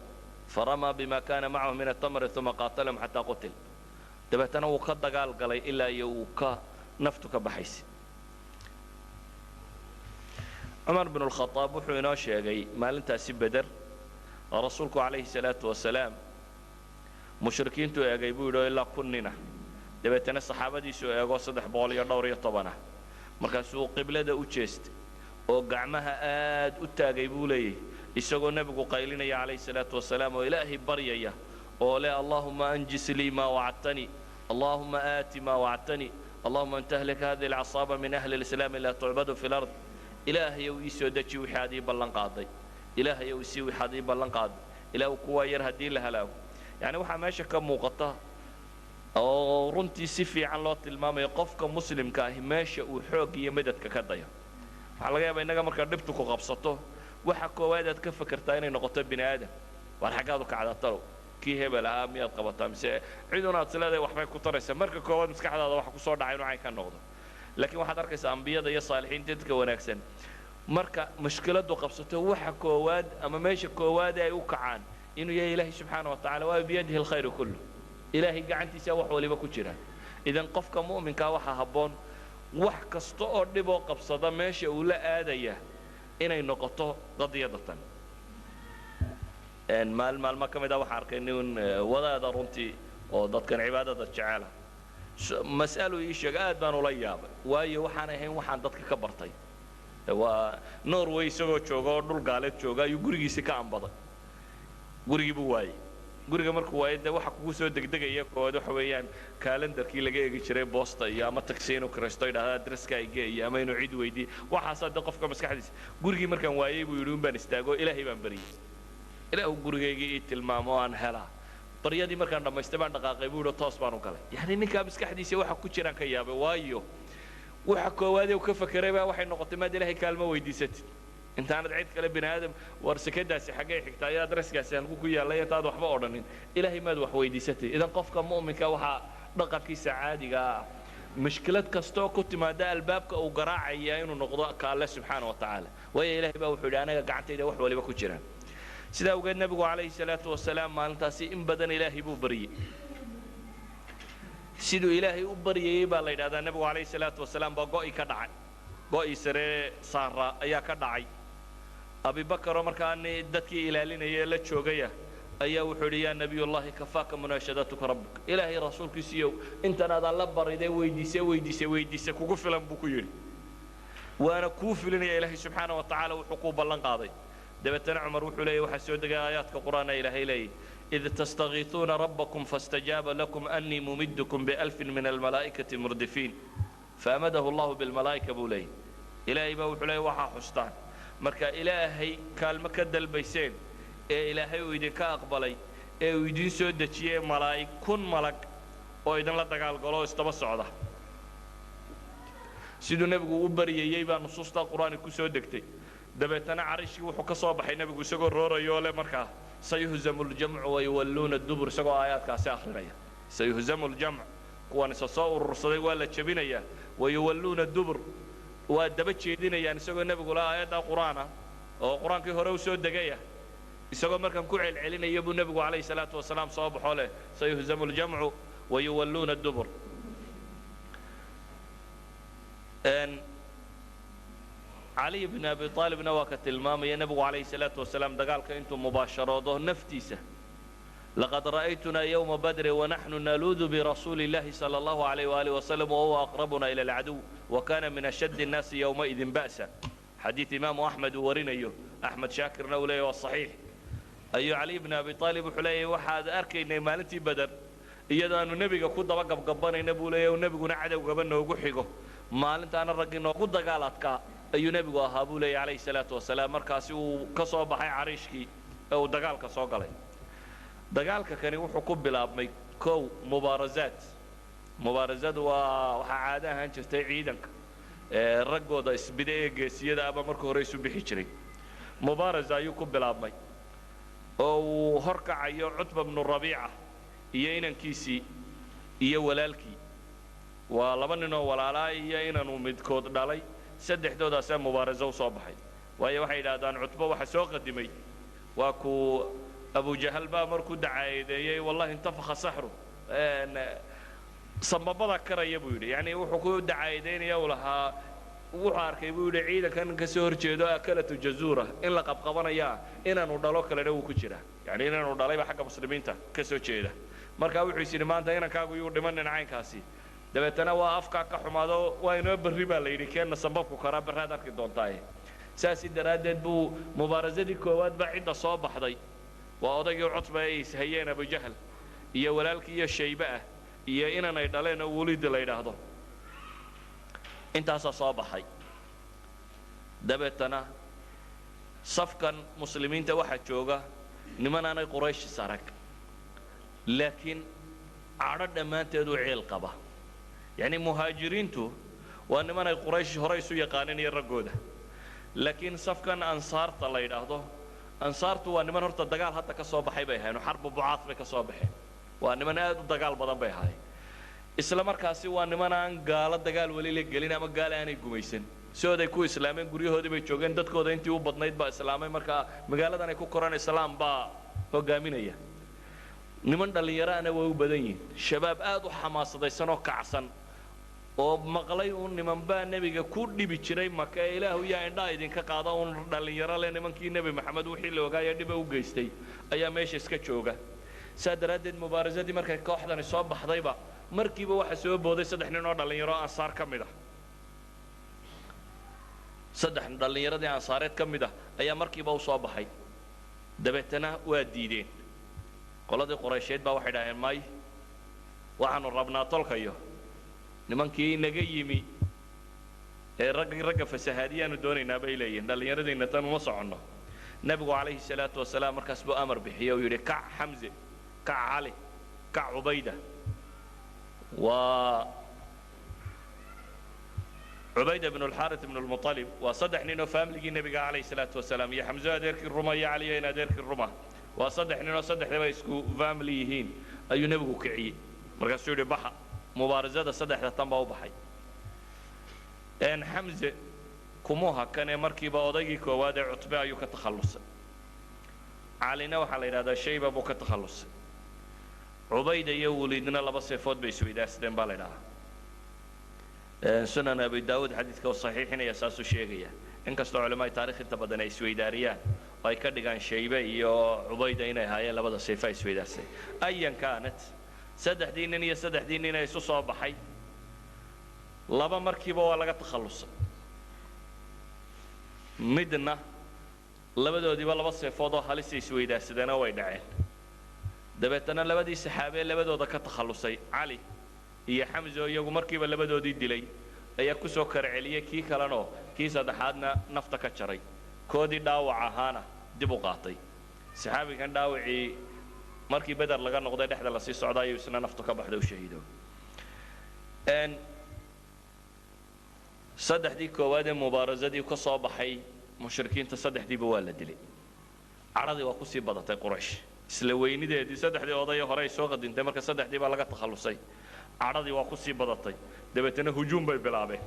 faramaa bima kaana macahu min atamri uma qaatalahum xataa qutil dabeetana wuu ka dagaal galay ilaa iyo uu ka naftu ka baxaysay cumar binu lkhadaab wuxuu inoo sheegay maalintaasi beder rasuulku calayhi salaatu wasalaam mushrikiintu eegay buu yidhi oo ilaa kunnina dabeetana saxaabadiisu eego 310 ah markaasuu qiblada u jeestay oo gacmaha aad u taagay buu leeyahay isagoo nebigu qaylinaya calayhi salaatu wasalaam oo ilaahay baryaya oo leh allahuma anjis lii maa wacadtanii allahuma aati maa wacadtanii allahuma an tahlik hadihi alcasaaba min ahli lislaami laa tucbadu fi lard ilaahayow ii soo deji wixii aad ii ballan qaaday ilaahayow isii wixii aad ii ballan qaaday ilaahu kuwaa yar haddii la halaago yani waxaa meesha ka muuqata oo runtii si fiican loo tilmaamayo qofka muslimka ahi meesha uu xoog iyo madadka ka dayo waxaa laga yaabaa innaga markaa dhibtu ku qabsato waxa koowaad aad ka fakertaa inay noqoto bini aadam waar xaggaad u kacdaa talow kii hebel ahaa miyaad qabataa mise cidun aad isleedahay waxbay ku taraysaa marka koowaad maskaxdaada waxa kusoo dhacay inuu cayn ka noqdo laakiin waxaad arkaysaa ambiyada iyo saalixiinta dadka wanaagsan marka mushkiladu qabsato waxa koowaad ama meesha koowaad ay u kacaan inuu yahay ilaahay subxaana wa tacaala waa biyadihi alkhayru kullu ilaahay gacantiisa wax waliba ku jira idan qofka mu'minkaa waxaa habboon wax kasta oo dhib oo qabsada meesha uu la aadaya inay noqoto qadiyadatan maalmo ka mid ah waxaan arkay nin wadaada runtii oo dadkan cibaadada jecela mas'alo ii sheeg aad baan ula yaabay waayo waxaan ahayn waxaan dadka ka bartay waa Norway isagoo jooga oo dhul gaaleed jooga ayuu gurigiisa ka ambaday gurigii buu waayay guriga markuu waayo dee waxa kugu soo degdegaya koowaad waxa weeyaan kalendarkii laga eegi jiray boosta iyo ama taxi inuu kiraysto idhahda adreska ay geeyo ama inuu cid weydiiyo waxaasaa dee qofka maskaxdiisa gurigii markaan waayey buu yidhi un baan istaago ilaahay baan baryey ilaahu gurigaygii ii tilmaamo aan helaa baryadii markaan dhammaystay baan dhaqaaqay buu yidhi toos baan u galay yacni ninkaa maskaxdiisa waxa ku jiraan ka yaabay waayo waxa koowaadee uu ka fakeray baa waxay noqotay maad ilaahay kaalmo weydiisatid intaanad cid kale bini aadam war sekadaasi xaggay xigtaa iyo adreskaasi halku ku yaallay intaad waxba odhanin ilaahay maad wax weydiisatay idan qofka mu'minka waxaa dhaqankiisa caadiga ah mushkilad kastoo ku timaada albaabka uu garaacaya inuu noqdo ka alle subxaana wa tacaala waayo ilaahay baa wuxuu yidhi anaga gacantayda wax waliba ku jiraan sidaa awgeed nebigu calayhi salaatu wasalaam maalintaasi in badan ilaahay buu baryey siduu ilaahay u baryayey baa la yidhahdaa nebigu calayhi salaatu wasalaam baa go'i ka dhacay go'ii saree saara ayaa ka dhacay abibakaroo markaa dadkii ilaalinaya la joogaya ayaa wuxuu yidhi yaa nabiyullahi kafaaka munaashadatuka rabbuk ilaahay rasuulkiisiiyow intanaad alla baridee weydiise kugu filan buu ku yidhi waana kuu filinaya ilaahay subxaana wa tacaala wuxuu kuu ballan qaaday dabeetana cumar wuxuu leeyahy waxaa soo degay aayaadka qur'aana ilaahay leeyahy id tastagiisuuna rabbakum faاstajaaba lakum annii mumidkum bialfin min almalaa'ikati murdifiin faamadahu allahu bilmalaa'ika buu leeyahy ilaahay baa wuxuu leeyahy waxaa xustaan marka ilaahay kaalmo ka dalbayseen ee ilaahay uu idinka aqbalay ee uu idiin soo dejiyey malaa'ig kun malag oo idinla dagaalgalo oo isdaba socda siduu nebigu u baryayey baa nusuusta qur'aani ku soo degtay dabeetana carishkii wuxuu ka soo baxay nebigu isagoo roorayoo leh markaa sayuhzamu ljamcu wayuwalluuna dubur isagoo aayaadkaasi akhrinaya sayuhzamu ljamc kuwan isa soo urursaday waa la jebinayaa wayuwalluuna dubur waa daba jeedinayaan isagoo nebigu la aayadda qur'aana oo qur'aankii hore u soo degaya isagoo markaan ku celcelinaya buu nebigu calayhi salaatu wasalaam soo baxoo leh sayuhzamu ljamcu wayuwalluuna dubur علي بن أبي طالب نواك المام ينبغ عليه الصلاة والسلام دقالك أنتم مباشرة نفتيسة لقد رأيتنا يوم بدر ونحن نلوذ برسول الله صلى الله عليه وآله وسلم وهو أقربنا إلى العدو وكان من أشد الناس يومئذ بأسا حديث إمام أحمد ورنا أحمد شاكر نولي والصحيح أي علي بن أبي طالب حلي وحد أركي مالتي بدر إيضا أن النبي قد وقف قبنا نبو لي ونبي نعد وقبنا وقحقه مالنت أنا الرجل نقود قالتك ayuu nebigu ahaa buu leeyahy calayhi salaatu wasalaam markaasi uu ka soo baxay cariishkii ee uu dagaalka soo galay dagaalka kani wuxuu ku bilaabmay kow mubaarasadu waa waxaa caado ahaan jirtay ciidanka raggooda isbide ee geesiyada aba marka hore isu bixi jiray mubaarasa ayuu ku bilaabmay oo uu horkacayo cutba bnu rabiica iyo inankiisii iyo walaalkii waa laba ninoo walaalaa iyo inanuu midkood dhalay saddexdoodaasee mubaaraso u soo baxay waayo waxay yidhaahdaan cutbo waxa soo qadimay waa kuu abujahal baa markuu dacaadeeyey wallahi intafakha saxru sambabada karaya buu yidhi yacni wuxuu ku dacaadeynaya uu lahaa wuxuu arkay buu yidhi ciidankan ka soo horjeedo akalatu jazuura in la qabqabanayaa inaanu dhalo kalena wuu ku jiraa yacni inaanu dhalayba xagga muslimiinta ka soo jeeda markaa wuxuu is yidhi maanta inankaagu yuu dhimanin caynkaasi dabeetana waa afkaa ka xumaado waa inoo berri baa la yidhi keenna sambabku karaa barraad arki doontaaye saasi daraaddeed buu mubaarasadii koowaad baa cidda soo baxday waa odaygii cutba ay ishayeen abujahal iyo walaalkii iyo shaybe ah iyo inan ay dhaleen oo weliid la yidhaahdo intaasaa soo baxay dabeetana safkan muslimiinta waxaa jooga niman aanay quraysh sarag laakiin cadho dhammaanteed u ciil qaba يعني مهاجرينتو وانما اي قريش هريسو يقانين يرقوده لكن صفكان انصارت الله يراهدو انصارتو وانما هرتا دغال حتى كسو بخاي باي هاينو حرب بعاث باي كسو بخين وانما aad u dagaal badan bay haay isla markaasi waanima aan gaala dagaal wali la gelin ama gaala aanay gumaysan sooday ku islaameen guryahoodii bay joogeen dadkooda intii u badnayd baa islaamay marka magaaladan ay ku koraan islaam baa hogaaminaya niman dhalinyarana way u badan yihiin shabaab aad u xamaasadaysan oo kacsan oo maqlay uu niman baa nabiga ku dhibi jiray maka ilaahu yaa indha idinka qaada uu dhalinyaro leh nimankii nabi maxamed wixii la ogaayay dhib u geystay ayaa meesha iska jooga saadaradeed mubaarasadii markay kooxdani soo baxdayba markiiba waxa soo booday saddex nin oo dhalinyaro ansaar ka mid ah saddex dhalinyaradii ansaareed ka mid ah ayaa markiiba u soo baxay dabeetana waa diideen qoladii quraysheed baa waxay dhaaheen may waxaanu rabnaa tolkayo nimankii naga yimi ee ragga fasahaadiyaanu doonaynaa bay leeyihiin dhallinyaradeenna tan uma soconno nebigu calayhi salaatu wasalaam markaas buu amar bixiyey oo yidhi kac xamse kac cali kac cubayda waa عبيدة بن الحارث بن المطلب وصدح نينو فاملي النبي عليه الصلاة والسلام يا حمزة ديرك الرمى يا علي أنا ديرك الرمى وصدح نينو صدح لما يسكو فامليهين أيو نبغو كعي مركز سوري بحا مبارزة صدح لتنبا وبحي إن حمزة كموها كان مركبة وضيقي كوادع عتبة أيو كتخلص علي نوح على هذا الشيء بابو كتخلص عبيدة يولدنا لبس فوت بيسوي داس دين بالنا سنن أبي داود حديثك الصحيح هنا يساس الشيخية إن كستو علماء تاريخ أنت بدنا يسويداريان وأي كده كان شيبة يو عبيدة هنا هاي لبدا سيفا يسويدارسي أيا كانت سدح ديننا يسدح ديننا يسوس بحي لبا مركبة ولا تخلص مدنا لبدا دي ولا بس فوضى حالس يسويدارسي دنا ويدعين دبتنا لبدي سحابة لبدا ده كتخلصي علي iyo xamzo iyagu markiiba labadoodii dilay ayaa ku soo karceliyay kii kalena kii saddexaadna nafta ka jaray koodii dhaawac ahaana dib u qaatay saxaabigan dhaawacii markii badar laga noqday dhexda la sii socday isna naftu ka baxday oo shahiido saddexdii koowaad ee mubaarazadii ka soo baxay mushrikiinta saddexdiiba waa la dilay caradii waa ku sii badatay quraysh isla weynideedii saddexdii oday hore ay soo qadintay marka saddexdii baa laga takhalusay caradii waa ku sii badatay dabeetana hujuum bay bilaabeen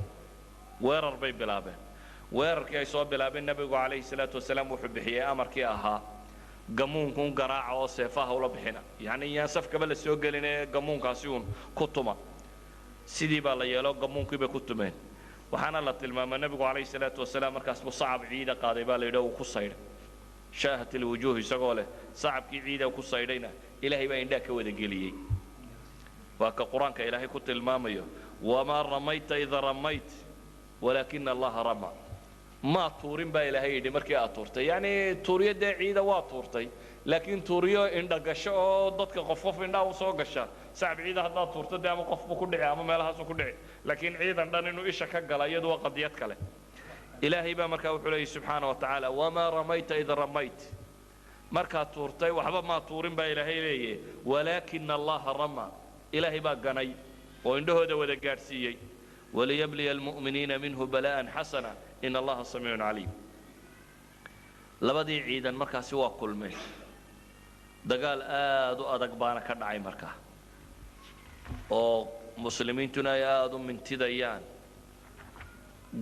weerar bay bilaabeen weerarkii ay soo bilaabeen nabigu calayhi salaatu wasalaam wuxuu bixiyey amarkii ahaa gamuunkun garaaca oo seefaha ula bixina yacni yaan safkaba la soo gelin ee gamuunkaasi uun ku tuma sidii baa la yeelo gamuunkii bay ku tumeen waxaana la tilmaamay nabigu calayhi salaatu wasalaam markaas buu sacab ciida qaaday baa la yidhi uu ku saydhay shaahat alwujuuh isagoo leh sacabkii ciida ku saydhayna ilaahay baa indhaa ka wada geliyey وك قرآنك إلهي كنت الماميو وما رميت إذا رميت ولكن الله رمى ما تورين با إلهي دي مركي أطورتي يعني توريا دي عيدة واتورتي لكن توريا إن دقشا ضدك قفوف إن داو سو قشا سعب عيدة هدا تورتي دي أما قفو كل دعي أما مالها سو كل دعي لكن عيدا دان إنو إيشا كقلا يد وقد يتكله إلهي با مركا وحليه سبحانه وتعالى وما رميت إذا رميت مركا تورتي وحبا ما تورين با إلهي ليه ولكن الله رمى إلهي باقني وعنده وذا قارسيي وليبلي المؤمنين منه بلاء حسنا إن الله سميع عليم لبدي عيدا مركا سوا كل من دقال آدو أدق بانا كدعي مركا أو مسلمين تنا آدو من تديان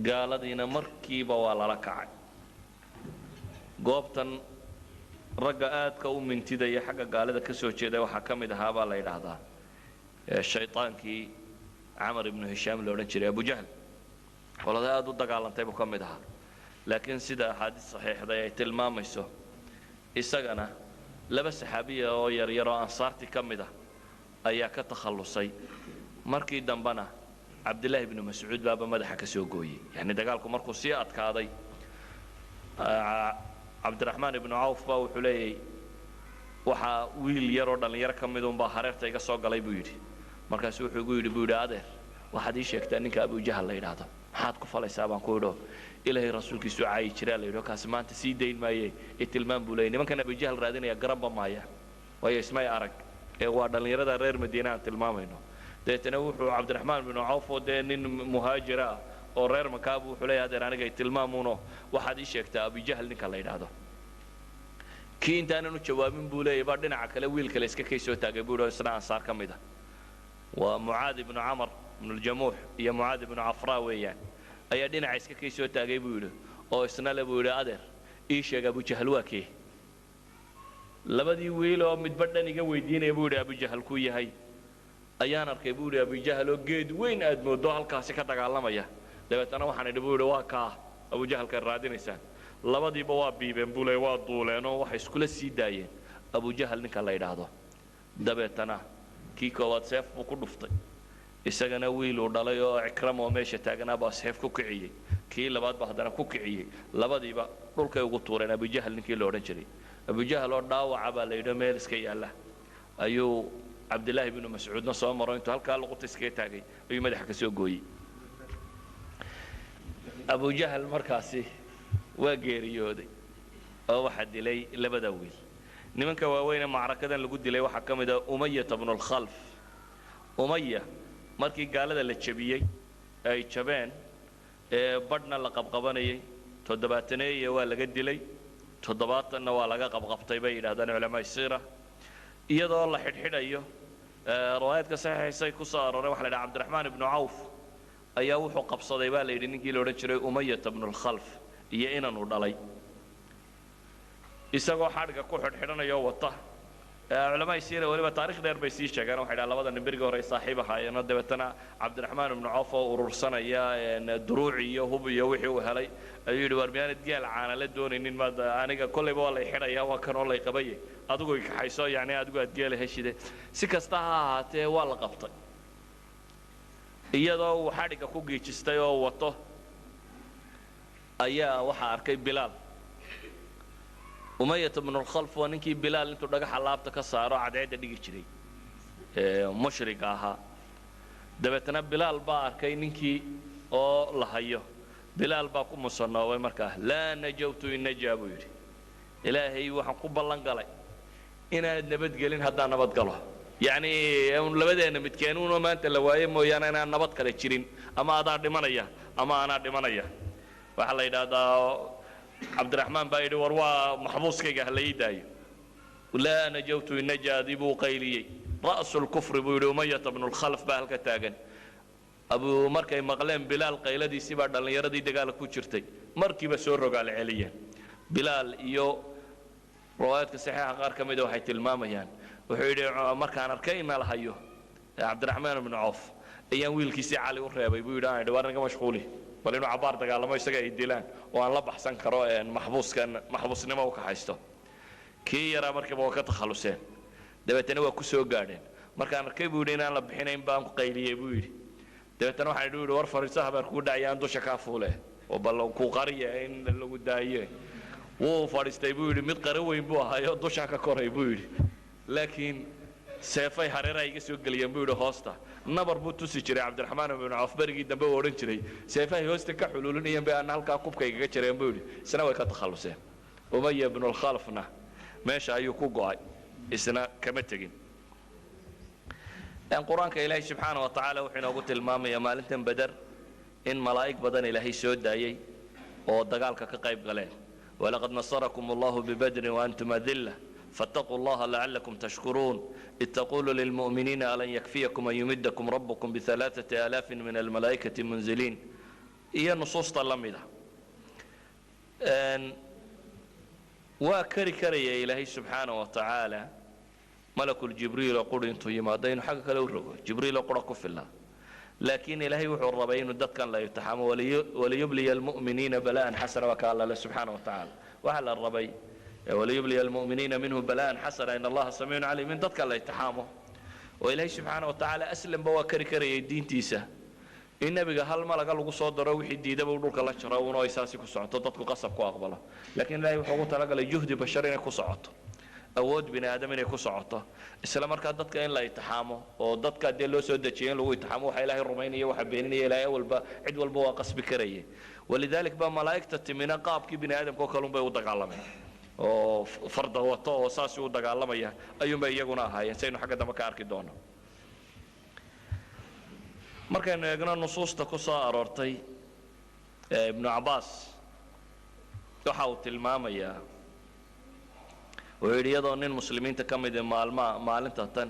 قال دينا مركي بوالا لكعي قوبتا رقاءات كو من تدي حقا قال دا كسو جيدا وحكم دها بالا يدهدا الشيطان كي عمر بن هشام لو رنجري أبو جهل ولا ده أدو دقالن تيبو كمدها لكن سيدا حديث صحيح ده يتلمام يسو إساقنا لبس صحابية أو يرى أنصارتي كمدها أيا كتخلصي مركي دنبنا عبد الله بن مسعود بابا مدحك سوقوي يعني دقالكم مركو سيئات كاضي عبد الرحمن بن عوف باو حلي وحا ويل يرو دلير كمدون با hareerta iga soo galay buu yiri markaas wuxuu ugu yiri buu adeer waxaad ii sheegtaa ninka Abu Jahl la yiraahdo maxaad ku falaysaa baan ku idho ilaahay rasuulkiisu caay jiraa la yidho kaas maanta sii dayn maayay itilmaan buu leeyahay nimankan Abu Jahl raadinaya garamba maaya way ismay arag ee waa dhalinyarada reer Madiina aan tilmaamayno deetana wuxuu Cabdiraxmaan bin Awf oo nin muhaajira oo reer Makaab wuxuu leeyahay adeer aniga itilmaamuno waxaad ii sheegtaa Abu Jahl ninka la yiraahdo kii intaananu jawaabin buu leeyahay baa dhinaca kale wiil kale iska kaysoo taagay buu isna ansaar ka mid ah waa Muaad ibn Amr ibn al-Jamuh iyo Muaad ibn Afra weeyaan ayaa dhinaca iska kaysoo taagay buu yiri oo isna la buu yiri adeer ii sheeg Abu Jahl waa kee labadii wiil oo midba dhan iga weydiinay buu yiri Abu Jahl ku yahay ayaan arkay buu yiri Abu Jahl oo geed weyn aad moodo halkaas ka dagaalamaya dabeetana waxaan idhi buu yiri waa ka Abu Jahl ka raadinaysan labadiiba waa biibeen bulay waa duuleen oo waxay isku la sii daayeen Abu Jahl ninka la yiraahdo dabeetana kii koowaad seef buu ku dhuftay isagana wiil uu dhalay oo Ikram oo meesha taagnaa baa seef ku kiciyay kii labaad baa hadana ku kiciyay labadiiba dhulkay ugu tuureen Abu Jahl ninkii la oran jiray Abu Jahl oo dhaawaca baa la yidhi meel iska yaala ayuu cabdillaahi binu mascuudna soo maro intuu halkaa luqunta iskaga taagay ayuu madaxa ka soo gooyey abujahal markaasi waa geeriyooday oo waxaa dilay labada wiil nimanka waaweyn macrakadan lagu dilay waxa kamid ah umayyah ibn al-khalf umayya markii gaalada la jabiyay ay jabeen badhna la qabqabanayay 70 waa laga dilay 70 waa laga qabqabtay bay yiraahdaan culimada siira iyadoo la xidhxidhayo riwaayadka saxiixay ku soo aroray waxa la yiraahdaa Abdurrahman ibn Auf ayaa wuxuu qabsaday baa la yidhi ninkii la odhan jiray umayyah ibn al-khalf iyo inaan u dhalay isagoo xadhiga ku xidhxidhanayo wata culimada siira waliba taariikh dheer bay sii sheegaan waxa yiraahdaa labada nin biriga hore saaxiib ahaayeen dabeetana Abdurrahman ibn Auf oo urursanaya duruuc iyo hub iyo wixii uu helay ayuu yidhi war miyaanad geel caana la doonaynin maad aniga kolleyba waa lay xidhayaa waa kan oo lay qabayay adigu i kaxayso yacni adigu aad geela heshide si kasta ha ahaatee waa la qabtay iyadoo uu xadhiga ku giijistay oo wato ayaa waxaa arkay bilaal umayyah ibn al-khalf waa ninkii bilaal intuu dhagaxa laabta ka saaro cadceedda dhigi jiray mushriga ahaa dabeetana bilaal baa arkay ninkii oo la hayo bilaal baa ku musanoobay markaa laa najawtu in najaa buu yidhi ilaahay waxaan ku ballan galay inaad nabadgelin haddaan nabad galo yacni labadeena midkeenuuna maanta la waaye mooyaane inaan nabad kale jirin ama adaa dhimanaya ama anaa dhimanaya waxaa la yidhaahdaa cabdiraxmaan baa yidhi war waa maxbuuskayga ha la ii daayo laa najawtu in najaadii buu qayliyey ra'su lkufri buu yidhi umayyah ibnu lkhalf baa halka taagan markay maqleen bilaal qayladiisii baa dhallinyaradii dagaalka ku jirtay markiiba soo rogaal celiyeen bilaal iyo riwaayadka saxiixa qaar ka mid ah waxay tilmaamayaan wuxuu yidhi markaan arkay in la hayo cabdiraxmaan ibnu cawf ayaan wiilkiisii cali u reebay buu yidhi aan idhi waar naga mashquuli bal inuu cabaar dagaalamo isaga ay dilaan oo aan la baxsan karo maxbuusnimo u ka haysto kii yaraa markiiba waa ka takhaluseen dabeetana waa ku soo gaadheen markaan arkay buu yidhi inaan la bixinayn baan ku qayliyey buu yidhi dabeetana waxaan idhi war fariiso habeer kuu dhacayaan dusha kaa fuule oo bal ku qariya in lagu daaye wuu fadhiistay buu yidhi mid qara weyn buu ahaayo dushaa ka koray buu yidhi laakiin seefay hareeraha iga soo geliyeen buu yidhi hoosta nabar buu tusi jiray cabdiraxmaan ibnu cawf berigii dambe uu odhan jiray seefahay hoosta ka xuluulinayeen bay ana halkaa kubka igaga jireen buu yidhi isna way ka takhalluseen umayyah ibnu al-khalfna meesha ayuu ku go'ay isna kama tegin qur-aanka ilaahay subxaana wa tacaala wuxuu inoogu tilmaamayaa maalintan badar in malaa'ig badan ilaahay soo daayey oo dagaalka ka qayb galeen walaqad nasarakum allahu bibadrin waantum adilla فاتقوا الله لعلكم تشكرون إذ تقولوا للمؤمنين ألن يكفيكم أن يمدكم ربكم ب3000 من الملائكة منزلين هي نصوص تلميذة وكري كري إلهي سبحانه وتعالى ملك الجبريل يقول انتو يمادين حقك لو رغو جبريل يقول في الله لكن إلهي وحو الربين ودد كان لا يتحام وليبلي المؤمنين بلاء حسنا وكان الله سبحانه وتعالى وعلى الربي وليبلي المؤمنين منه بلاء حسنا إن الله سميع عليم من ضدك الله يتحامه وإلهي سبحانه وتعالى أسلم بوا كري الدين تيسا إن بقى هل ما لقى له صدر روحي دي ده بقولك الله شراونا ويساسي كسعة ضدك قصب كأقبله لكن لا يحقق تلقى لجهد بشرين كسعة أود بني آدم إنه كسعة السلام مركز ضدك إن لا يتحامه وضدك دي لو سود شيء لو يتحامه حيله الرومانية وحبينية لا أول عد والبوا قصب كريه ولذلك بقى ملائكة تمنا قاب كي بني آدم كوكلون بيوضع علمه oo farda wato oo saasi u dagaalamaya ayuunba iyaguna ahaayeen saynu xagga dambe ka arki doono markaynu eegno nusuusta ku soo aroortay ibnu cabaas waxa uu tilmaamayaa wuxuu yidhi iyadoo nin muslimiinta ka mid maalinta tan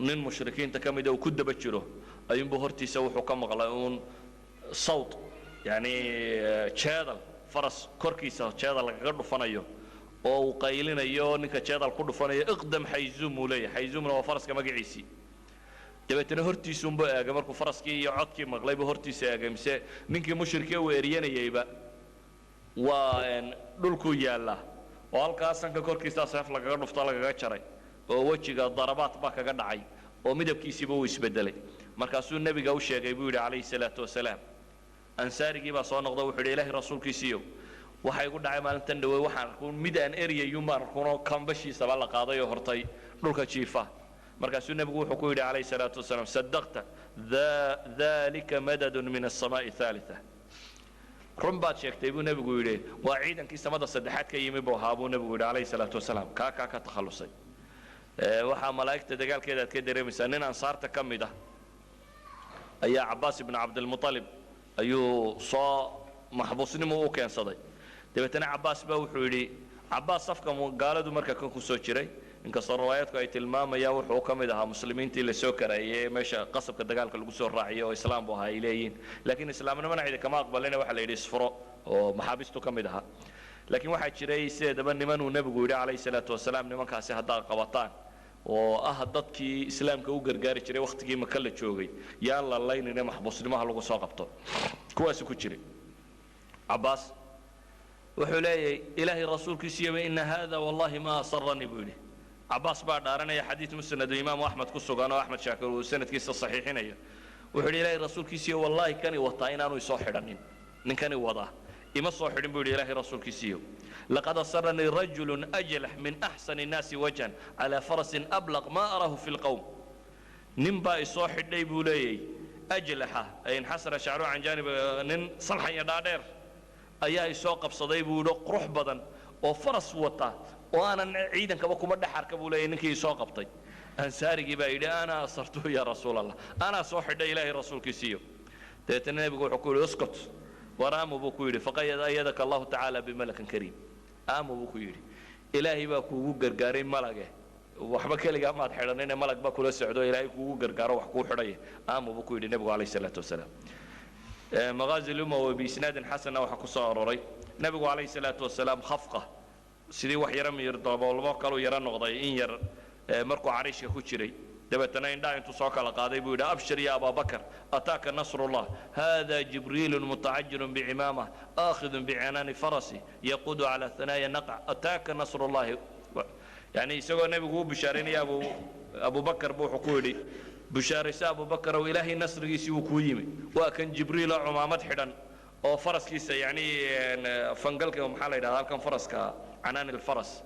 nin mushrikiinta ka mid uu ku daba jiro ayuunbu hortiisa wuxuu ka maqlay uun sawt yani jeedal faras korkiisa jeedal lagaga dhufanayo oo uu qaylinayo ninka jeedal ku dhufanayo iqdam xayzuum uu leeyahay xayzuumna waa faraska magaciisii dabeetana hortiisuunba eegay markuu faraskii iyo codkii maqlayba hortiisa eegay mise ninkii mushrikee uu eryanayayba waa dhulkuu yaallaa oo halkaas sanka korkiisa seef lagaga dhufto lagaga jaray oo wejiga darabaad baa kaga dhacay oo midabkiisiiba uu isbedelay markaasuu nebiga u sheegay buu yidhi calayhi salaatu wasalaam ansaarigii baa soo noqda wuxuu yidhi ilaahay rasuulkiisiiyow waxay igu dhacay maalintan dhawey waxaan arkuun mid aan eryayuun baan arkuunoo kambashiisaba la qaaday oo hortay dhulka jiifa markaasuu nebigu wuxuu ku yidhi calayhi salaatu wasalaam sadaqta dalika madadun min asamaa'i thalitha run baad sheegtay buu nebigu yidhi waa ciidankii samada saddexaad ka yimi buu ahaa buu nebigu yidhi calayhi salaatu wasalaam kaa ka takhallusay waxaa malaa'igta dagaalkeeda aad ka dareemaysaa nin ansaarta ka mid ah ayaa cabbaas ibnu cabdilmuطalib ayuu soo maxbuusnimo u keensaday dabeetana cabbaas baa wuxuu yidhi cabbaas safka gaaladu marka kan ku soo jiray inkastoo riwaayadku ay tilmaamayaan wuxuu ka mid ahaa muslimiintii la soo karayay meesha qasabka dagaalka lagu soo raaciyay oo islaam buu ahaa ay leeyihiin laakiin islaamnimana cidi kama aqbalina waxa la yidhi isfuro oo maxaabistu ka mid ahaa laakiin waxaa jiray sideedaba nimanuu nebigu yidhi calayhi salaatu wasalaam nimankaasi haddaad qabataan oo ah dadkii islaamka u gargaari jiray wakhtigii maka la joogay yaan la laynina maxbuusnimaha lagu soo qabto kuwaasi ku jiray cabbaas wuxuu leeyahay ilaahay rasuulkiisiiyaba ina hada wallahi ma asaranii buu yidhi cabbaas baa dhaaranaya xadiid musnadu imaamu axmed ku sugan oo axmed shaakir uu sanadkiisa saxiixinayo wuxuu yidhi ilaahay rasuulkiisiiyo wallaahi kani wataa inaanu isoo xidhanin ninkani wadaa ima soo xidhin buu yidhi ilaahay rasuulkiisiiyo laqad asaranii rajulun ajlax min axsani nnaasi wajhan calaa farasin ablaq ma arahu fi lqowm nin baa isoo xidhay buu leeyahy ajlaxa ay inxasara shacru can jaanib nin salxanya dhaadheer ayaa isoo qabsaday buu yidhi qurux badan oo faras wata oo aanan ciidankaba kuma dhaxarka buu leeyahy ninkii isoo qabtay ansaarigii baa yidhi ana asartu ya rasuul allah anaa soo xidhay ilaahay rasuulkiisiiyo dabeetana nebigu wuxuu ku yidhi uskut war aamu buu ku yidhi faqad ayadaka allahu tacaala bimalakin kariim aamu buu ku yidhi ilaahay baa kuugu gargaaray malage waxba keligaa maad xidhanine malag baa kula socdo ilaahay kuugu gargaaro wax kuu xidhaya aamu buu ku yidhi nebigu calayhi salaatu wasalaam مغازي الأمة وبإسناد حسن وحكسا أروري نبي عليه الصلاة والسلام خفقة سيدي وحي رمي يرضى والله قالوا يرى نغضي إن ير مركو عريش كوتشري دبتنا إن داين تساق لقاضي بيقول أبشر يا أبا بكر أتاك نصر الله هذا جبريل متعجل بعمامة آخذ بعنان فرسي يقود على ثنايا النقع أتاك نصر الله يعني سوى النبي هو بشارين يا أبو بكر بو حكولي بشاريس أبو بكر وإلهي نصر يسوي كويمي وكان جبريل عمامة حدا أو فرس كيس يعني فنقلك ومحل إذا هذا كان فرس كعنان الفرس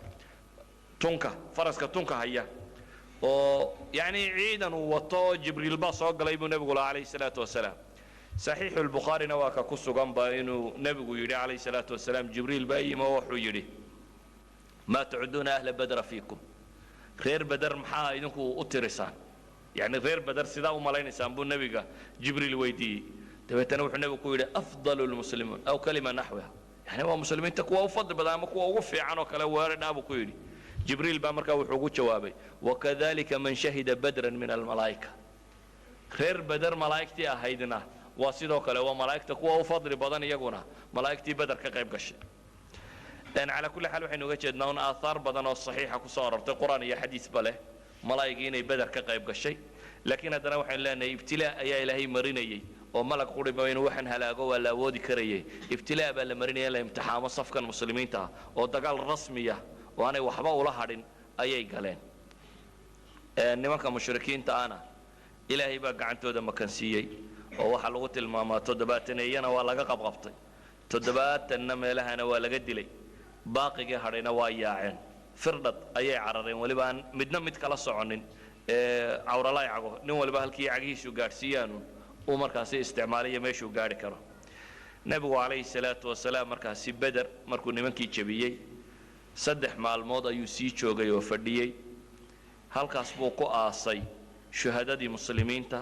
تونكا فرس كتونكا هيا أو يعني عيدا وطو جبريل باص وقال ابن النبي عليه الصلاة والسلام صحيح البخاري نواك كسو جنبا إنه نبي يري عليه الصلاة والسلام جبريل باي ما وحو يري ما تعدون أهل بدر فيكم خير بدر محا إنكم أترسان يعني غير بدر سيدا ومالين سامبو النبي جبريل ويدي تبتنا وحنا النبي يقول افضل المسلمون او كلمه نحوها يعني هو مسلمين تقوى وفضل بدل ما كو وفي عنه كلا وارد ابو كويدي جبريل بامركا وحو جوابي وكذلك من شهد بدرا من الملائكه غير بدر ملائكتي اهيدنا واسيدو كلا وملائكه كو وفضل بدن يغونا ملائكتي بدر كقيب قش لان على كل حال وحنا وجدنا ان اثار بدن الصحيحه كسارت قران يا حديث بله ملائكة إني بدر كقيب قشي لكن هذا وحنا لنا ابتلاء يا إلهي مريني وملك قرب بين وحنا هلاقوا ولا وودي كريه ابتلاء بل مريني يلا امتحان صفقا المسلمين تا ودقال رسمية وأنا وحبا ولا هرين أي قالين نمك مشركين تا أنا إلهي بقى عنده ده مكانسية وحلوت الماما تدباتنا ينا ولا قبضتي تدبات إنما لها أنا ولا قد لي باقي هرينا وياعين firdhad ayay carareen waliba aan midna mid kala soconin awra la yago nin waliba halkii cagihiisu gaarsiiyaan uu markaasi isticmaalayo meeshuu gaari karo nabigu calayhi salaatu wasalaam markaasi badar markuu nimankii jabiyey 3 maalmood ayuu sii joogay oo fadhiyey halkaas buu ku aasay shuhadadii muslimiinta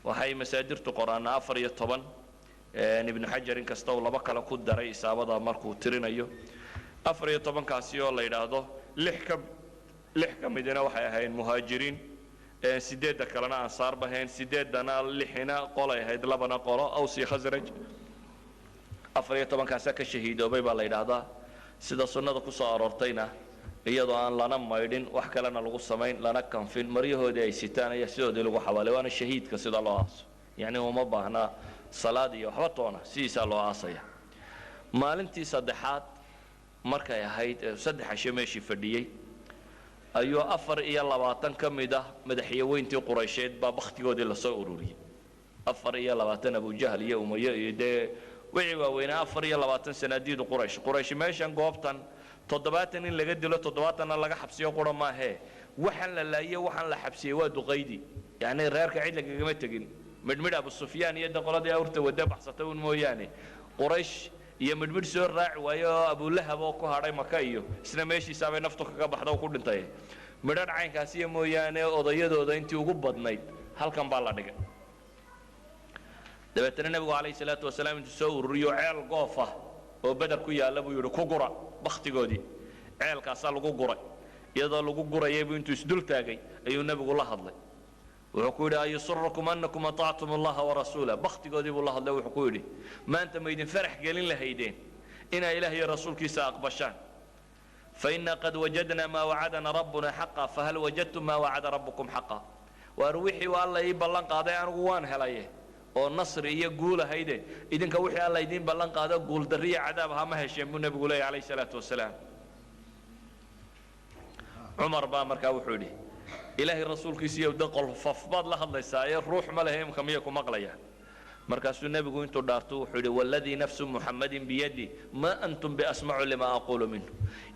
waxay masaadirtu qoraana 14 ibn xajar inkasta uu laba kala ku daray isaabada markuu tirinayo 14 kaasi oo la yiraahdo lix ka midna waxay ahayn muhaajiriin sideed kalena ansaar baheen sideedana lixina qolay ahayd labana qolo aw si khasraj 14 kaasa ka shahiidoobay baa la yiraahdaa sida sunnada ku soo aroortayna iyadoo aan lana maydhin wax kalena lagu sameyn lana kanfin maryahoodii ay sitaan ayaa sidoodii lagu xawaalay waana shahiidka sida loo aaso yani uma baahna salaad iyo waxba toona siisa loo aasaya maalintii saddexaad markay ahayd 3 casho meeshii fadhiyay ayuu 24 ka mid ah madaxweyntii Quraysheed baa waqtigoodii la soo ururiyay 24 Abu Jahl iyo Umayya iyo wixii waaweynaa 24 sanadiid Quraysh meeshan goobtan 70 in laga dilo 70 laga xabsiyo qura ma ahe waxaan la laayay waxaan la xabsiyay waa duqaydii yani reerka cid lagama tagin midmid Abu Sufyaan iyo qoladii awrta wada baxsatay un mooyaane Quraysh iyo midmid soo raac waayo Abu Lahab oo ku hadhay Maka iyo isna meeshiisa bay naftu kaga baxdo ku dhintay midhad caynkaas iyo mooyaane odayadooda intii ugu badnayd halkan baa la dhigay dabeetana nabigu calayhi salaatu wasalaam intuu soo ururiyo ceel goof ah oo Badar ku yaala buu yiri ku gura bakhtigoodii ceelkaas lagu guray iyadoo lagu gurayay buu intuu isdul taagay ayuu nabigu la hadlay wuxuu ku yiri ayusurrukum annakum ata'tum Allah wa rasuula bakhtigoodii buu la hadlay wuxuu ku yiri maanta ma idin farax gelin lahaydeen ina ilaahay iyo rasuulkiisa aqbashaan فإن قد وجدنا ما وعدنا ربنا حقا فهل وجدتم ما وعد ربكم حقا وأروحي والله يبلغ قاضي أنا قوان هلايه أو نصر يقول هيدا إذن كوحي الله يدين بلغ قاضي قول درية عذابها ما هشام النبي بيقول عليه الصلاة والسلام عمر بامر كوحولي إلهي الرسول كيسي ودقل ففضل الله الله يساير روح ملهم خميكم مغليا مركز النبي يقول انتو دارتو حولي والذي نفس محمد بيدي ما أنتم بأسمعوا لما أقول منه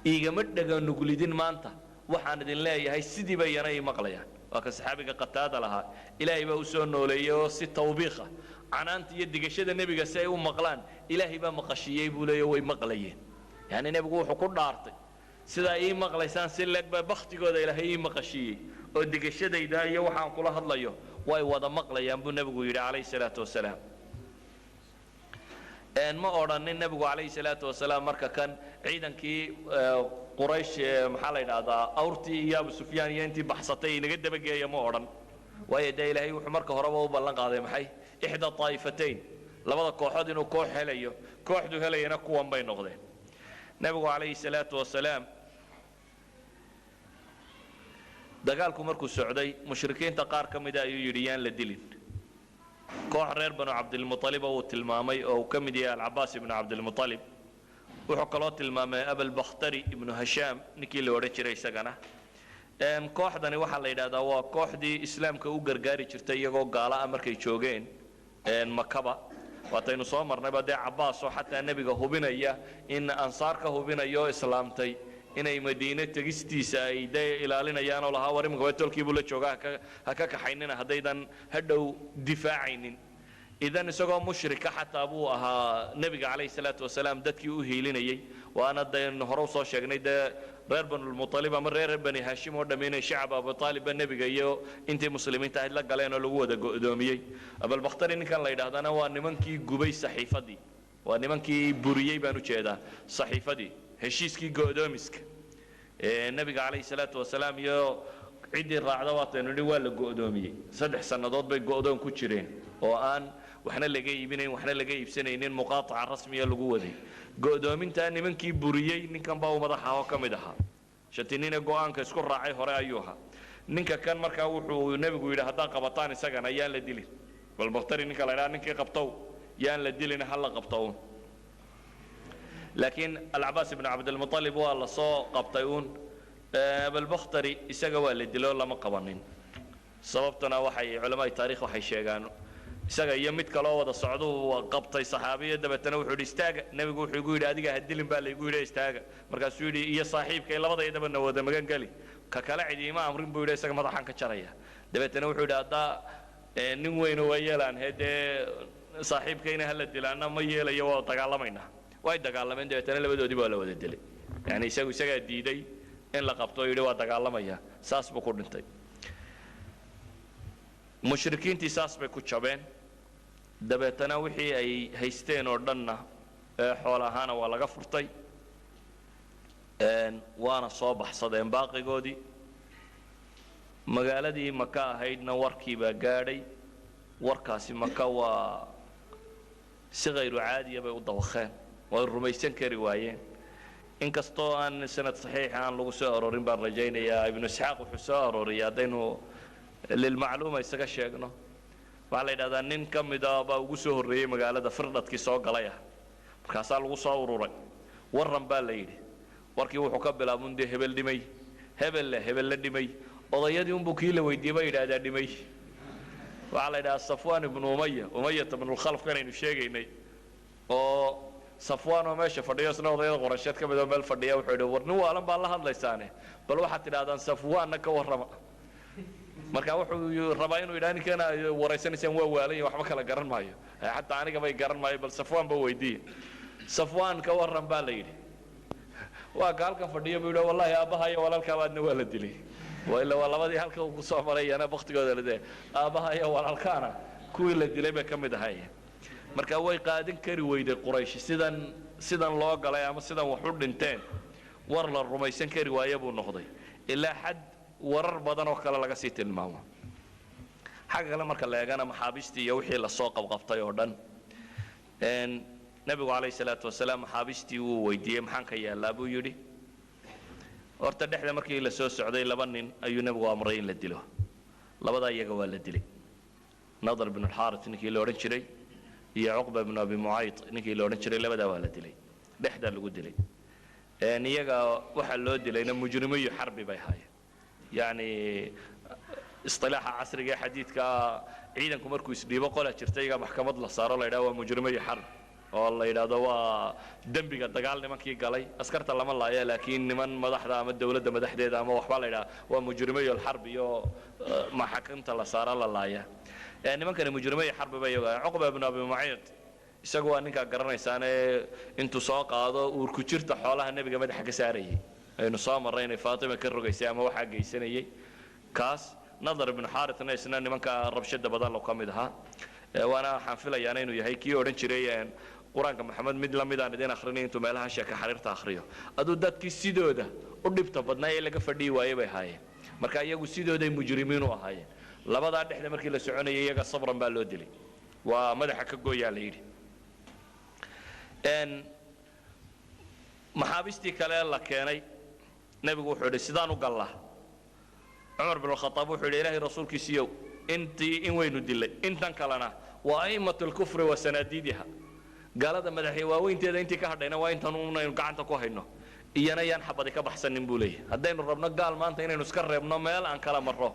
إيجا مدقا نقولدين ما أنت وحان دين الله هاي سيدي بياني مقليا وكا صحابك قتاد لها إلهي بأسون نوليو سي توبيخة عن أنت يدقى شد النبي قسائي ومقلان إلهي بمقشيي بوليو ويمقليين يعني النبي يقول حكور دارتي سيدا إي مقليسان سيلك ببختي قودا إلهي إي مقشيي ودقى شد إيدا يوحان قولها الله يو way wada maqlayaan buu nabigu yiri calayhi salaatu wasalaam ma oranin nabigu calayhi salaatu wasalaam marka kan ciidankii Quraysh maxaa la yiraahdaa awrtii iyo Abu Sufyaan iyo intii baxsatay inaga dabageeyo ma oran way Ilaahay wuxuu marka horeba u ballan qaaday maxay ihda taayifatayn labada kooxood inuu koox helayo kooxdu helayna kuwan bay noqdeen nabigu calayhi salaatu wasalaam dagaalku markuu socday mushrikiinta qaar kamid ah ayuu yiri yaan la dilin koox reer banu Abdul Muttalib oo tilmaamay oo kamid yahay Al-Abbas ibn Abdul Muttalib wuxuu kaloo tilmaamay Abul Bakhtari ibn Hasham ninkii la oran jiray isagana kooxdani waxa la yiraahdaa waa kooxdii islaamka u gargaari jirtay iyagoo gaala ah markay joogeen Makaba waataynu soo marnay baday Abbas oo xataa nabiga hubinaya in ansaarka hubinayo islaamtay inay Madiina tagistiisa ay ilaalinayaan oo laha warimka weelkii buu la joogaa ha ka kaxaynina hadaydan hadhow difaacaynin idan isagoo mushrika xataa buu ahaa nabiga calayhi salaatu wasalaam dadkii u hiilinayay waana deen hore soo sheegnay reer banu Muttalib ama reer bani Hashim oo dhameynay shacab Abu Talib nabiga iyo intii muslimiinta ay la galeen oo lagu wada go'doomiyay Abul Bakhtari ninkan la yiraahdana waa nimankii gubay saxiifadii waa nimankii buriyay baan u jeedaa saxiifadii heshiiskii go'doomiska nabiga calayhi salaatu wasalaam iyo cidii raacda waataynu waa la go'doomiyay 3 sanadood bay go'doon ku jireen oo aan waxna laga iibinayn waxna laga iibsanaynin muqaataca rasmiya lagu waday go'doominta nimankii buriyay ninkan baa madaxa oo kamid ahaa shatinina go'aanka isku raacay hore ayuu ahaa ninka kan markaa wuxuu nabigu yiri hadaa qabataan isagana ayaan la dilin bal Bakhtari ninka la yiraahdo ninkii qabtow yaan la dilin hal la qabtow لكن العباس بن عبد المطلب والله صو قبطيون بالبختري إسقى والد لولا ما قبنين سببتنا وحي علماء التاريخ وحي شيغان إسقى يمت كلا وضع صعدو وقبطي صحابية دبتنا وحول استاق نبي يقول هذيك هدلين بالي يقول استاق مركز سوري يا صاحب كي لبض يدبنا وده مكان قالي ككلا عدي ما أمرين بيقول إسقى مضحان كشرية دبتنا وحول هذا نوين ويلان هذا صاحب كينا هلا دلنا ما يلا يوا تقالمينا way dagaalameen deetana labadoodii baa la wada dilay yani isaga diiday in la qabto yiri waa dagaalamaya saas buu ku dhintay mushrikiintii saas bay ku jabeen dabeetana wixii ay haysteen oo dhanna xoolahaana waa laga furtay waana soo baxsadeen baaqigoodii magaaladii Maka ahaydna warkii baa gaadhay warkaasi Maka waa si غير caadi ah bay u dawaqeen والرميسان كروايين إن كستوان سنة صحيحة عن لغساء أرورين بان رجين يا ابن إسحاق وحساء أروريادينه للمعلومة يساق الشيقنا وعلى إذا نين كم إدابا وقسوه الرئي مقالة دا فردت كي سوق عليها بكاسا لغساء أروري ورن بالليلي warkii wuxuu ka bilaabunday hebel dhimay hebel dhimay odayadii un bukiile weydiiyay yiraahdaa dhimay waxa la yiraahdaa Safwan ibn Umayya ibn al-Khalaf kanaynu sheegaynay oo safwaan oo meesha fadhiyo isna odayada qorasheed ka mid oo meel fadhiya wuxuu yidhi war nin waalan baa la hadlaysaane bal waxaad tidhahdaan safwaanna ka warrama marka wuxuu rabaa inuu yidhaha ninkeena waraysanaysaan waa waalan iyo waxba kala garan maayo xataa aniga bay garan maayo bal safwaan ba weydiiye safwaan ka warran baa la yidhi waa ka halkan fadhiyo buu yidhi wallahi aabbaha iyo walaalkaabaadna waa la dilay وإلا والله ما دي هالك وصام رأي أنا بختي قدر ده أباها يا والالكانا كوي اللي دليل بكمل هاي مركا وي قادن كري ويد قريش سيدان لوق على يا سيدان وحود انتين ورلا الرميسين كري ويابو النهضي إلا حد ورر بدن وكلا لقى سيت الماما حاجة لما مركا لا أنا محابستي يوحي للسوق وقفطي وردن إن نبي عليه الصلاة والسلام محابستي ويدي محنك يا لابو يدي horta dhexda markii la soo socday laba nin ayuu nabigu amray in la dilo labada iyaga waa la dilay nadar ibn al-harith ninkii la oran jiray iyo uqba ibn abi mu'ayt ninkii la oran jiray labada waa la dilay dhexda lagu dilay iyaga waxa loo dilayna mujrimiyo xarbi bay haayeen yani istilaaha casriga xadiidka ciidanku markuu isdhiibo qola jirtay iyaga maxkamad la saaro la yiraahdo waa mujrimiyo xarbi oo la yiraahdo waa dambiga dagaal nimankii galay askarta lama laaya laakiin niman madaxda ama dawladda madaxdeeda ama waxba la yiraahdo waa mujrimiyo xarbi iyo maxkamada la saaro la laaya nimankani mujrimiyo xarbi bay uqba ibn abi mu'ayt isagu waa ninka garanaysan intuu soo qaado uur ku jirta xoolaha nabiga madaxa ka saarayay aynu soo marayna Faatima ka rogaysay ama waxa geysanayay kaas nadar ibn harithna isna nimanka rabshada badan loo kamid ahaa وانا حنفليان انه yahay kii oran jiray quraanka maxamed mid la mid aan idin akhrinay intuu meelaha sheeka xariirta akhriyo aduu dadkii sidooda u dhibta badnaa ee laga fadhiyay waayay bay haayeen marka iyagu sidooday mujrimiin u ahaayeen labada dhexda markii la soconayay iyaga sabran baa loo dilay waa madaxa ka gooyaa la yiri maxaabistii kale la keenay nabigu wuxuu yiri sidaan u galaa Umar bin Khattab wuxuu yiri ilaahay rasuulkiisiyo intii in weynu dilay intan kalena waa aymatul kufr wa sanadidiha galada madaxii waaweynteeda intii ka hadhayna waa intan uu gacanta ku hayno iyana yaan xabadi ka baxsanin buu leeyahay haddaynu rabno gaal maanta inaynu iska reebno meel aan kala marro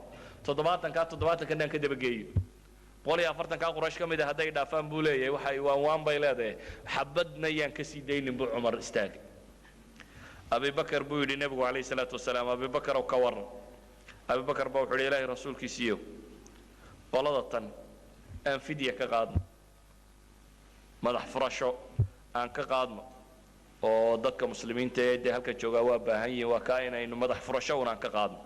70 ka dhan ka dabageeyo 140 ka quraash kamid ah haday dhaafaan buu leeyahay waxay waan bay leedahay xabadna yaan ka sii daynin buu Umar istaag Abi Bakar buu yiri nabigu kaleey salaatu wasalaam Abi Bakar oo ka waran Abi Bakar baa wuxuu ilaahay rasuulkiisiyo qoladatan aan fidya ka qaadno madax furasho aan ka qaadno oo dadka muslimiinta ee halka jooga waa baahan yihiin waa ka inaynu madax furasho aan ka qaadno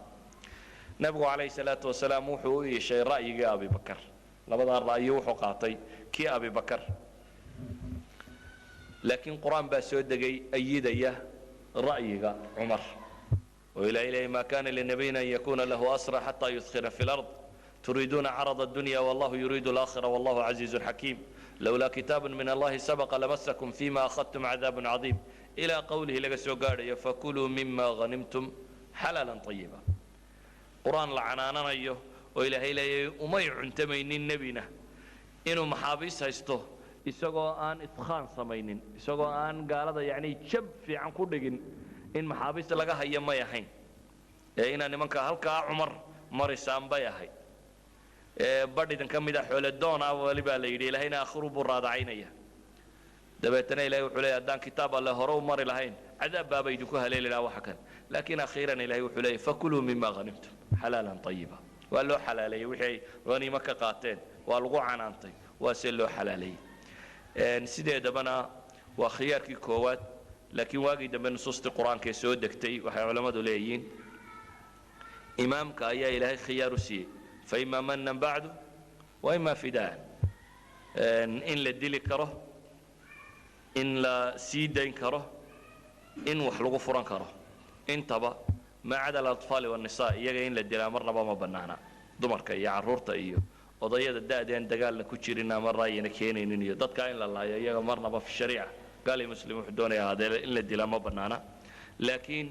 nabigu kaleey salaatu wasalaam wuxuu u yeeshay ra'yiga Abi Bakar labada ra'yi wuxuu qaatay kii Abi Bakar laakiin quraan baa soo degay ayidaya ra'yiga Umar وإلى ما كان للنبي أن يكون له أسرى حتى يثخن في الأرض تريدون عرض الدنيا والله يريد الآخرة والله عزيز حكيم لولا كتاب من الله سبق لمسكم فيما أخذتم عذاب عظيم إلى قوله لك سوغاري فكلوا مما غنمتم حلالا طيبا قرآن لعنانا أيه وإلى إلى أمي عنتمين النبينا إنه محابيس هيستو isagoo aan idkhaan samaynin isagoo aan gaalada yani jab fiican ku dhigin in maxaabista laga hayo ma yahayn ina nimanka halka Umar marisaan bay ahay badhidan kamid ah xooladoona waliba la yiri ilaahayna akhru buraadaynaya dabeetana ilaahay wuxuu leeyahay hadaan kitaab Allah hore u mari lahayn cadaab baabaydu ku haleelina waxa kan laakiin akhiran ilaahay wuxuu leeyahay fakulu mimma ghanimtum halalan tayyiba waa loo xalaalay wixii ghanima ka qaateen waa lagu canaantay waa si loo xalaalay sideedabana waa khiyaarkii koowaad laakiin waagii dambe nusuusta quraanka ee soo degtay waxay culimadu leeyihiin imaamka ayaa ilaahay khiyaar u siiyay fa imma mannan ba'du wa imma fidaan in la dili karo in la sii dayn karo in wax lagu furan karo intaba ma cada al-atfal wa an-nisaa iyaga in la dilaa marnaba ma banaana dumarka iyo caruurta iyo odayada daadeen dagaalna ku jirina mar raayina keenaynin iyo dadka in la laayo iyaga marnaba fi shariica قال مسلم وحدون يا هذا إلا الدلام ما بنانا لكن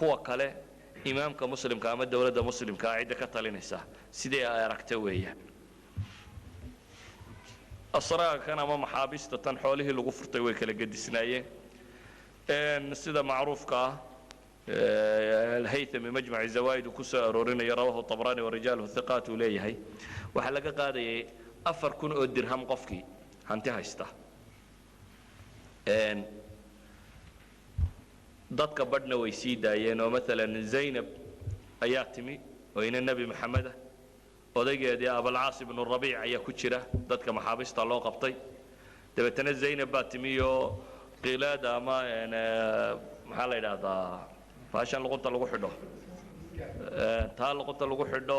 قوة كله إمام كمسلم كأمد دولة مسلم كعيدة كتالين السه سيدي أركتويه الصراحة كان أمام حابس تنحوله الغفر توي كلا قد سناية سيدا معروف كا الهيثمي مجمع الزوايد وكسا رورين يروه الطبراني ورجاله الثقات وليه هي وحلقة قاضي أفر كن الدرهم قفكي هنتهى استه dadka badhna way sii daayeen oo maalan zaynab ayaa timi oo ina nebi maxamed ah odaygeedii abalcaas ibnu rabiic ayaa ku jira dadka maxaabiista loo qabtay dabeetana zaynab baa timi oo qilaada ama maxaa la yidhaahdaa faashan luqunta lagu xidho taa luqunta lagu xidho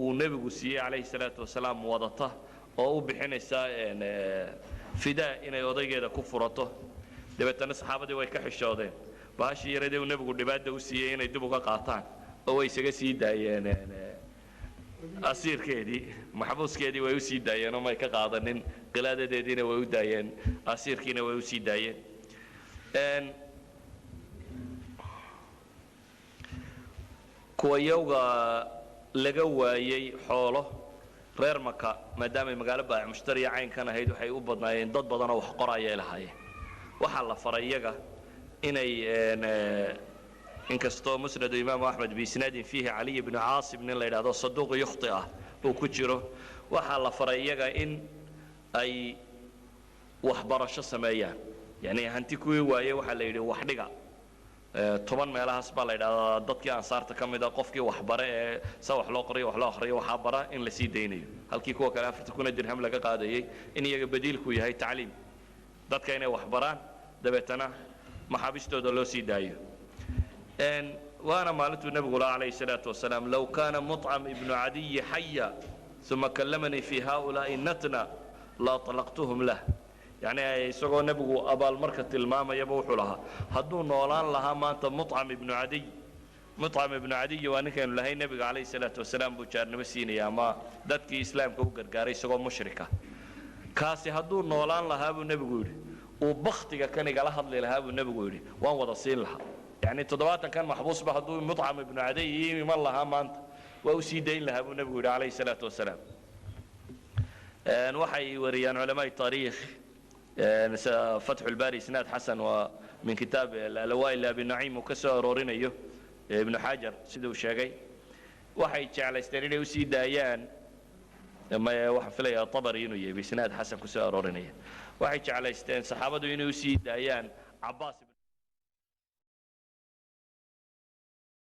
uu nebigu siiyey calayhi salaatu wasalaam wadata oo u bixinaysa fidaa inay odaygeeda ku furato dabeetana saxaabadii way ka xishoodeen baashii yaradii uu nebigu dhibaata u siiyey inay dib uga qaataan oo way isaga sii daayeen asiirkeedii maxbuuskeedii way u sii daayeen oo may ka qaadanin qilaadadeediina way u daayeen asiirkiina way u sii daayeen kuwa yowga laga waayey xoolo reer maka maadaamay magaalo baac mushtariya caynkan ahayd waxay u badnaayeen dad badan oo wax qorayay lahaayeen waxaa la faray iyaga inay inkastoo musnad imaamu axmed biisnaadin fiihi caliy bnu caasim nin la yidhahdo saduuq yukhti ah uu ku jiro waxaa la faray iyaga in ay waxbarasho sameeyaan yani hanti kuwii waayey waxaa la yidhi wax dhiga 10 meelahaas baa la yidhahdaa dadkii ansaarta ka mid a qofkii waxbare ee sa wax loo qoriyo wax loo akhriyo waxaa bara in la sii daynayo halkii kuwa kale 40 dirham laga qaadayay in iyaga badiilku yahay tacliim dadka inay wax baraan dabeetana maxaabistooda loo sii daayo وانا مالته النبي عليه الصلاه والسلام لو كان مطعم ابن عدي حيا ثم كلمني في هؤلاء النتنا لا طلقتهم له يعني isagoo nabigu abaal marka tilmaamaya wuxuu lahaa haduu noolaan lahaa maanta مطعم ابن عدي waana kan lahay nabiga عليه الصلاه والسلام buu jaarnimo siinaya ama dadkii islaamka u gargaaray isagoo mushrika kaasi haduu noolaan lahaa buu nabigu yiri oo bakhtiga kan igala hadli lahaa buu nabigu yiri waan wada siin lahaa يعني تضباطا كان محبوس بهدو مطعم ابن عدي من الله مانت وأسيدين لها أبو النبي عليه الصلاة والسلام وحي وريان علماء التاريخ فتح الباري سناد حسن ومن كتاب الأوائل لأبي النعيم وكسر رورينيو ابن حجر سيدو الشاقي وحي على استريني وسيد دايان لما واحد فيلا طبري بسناد حسن كسر رورينيو وحي على استين صحابته ينو وسيد دايان عباس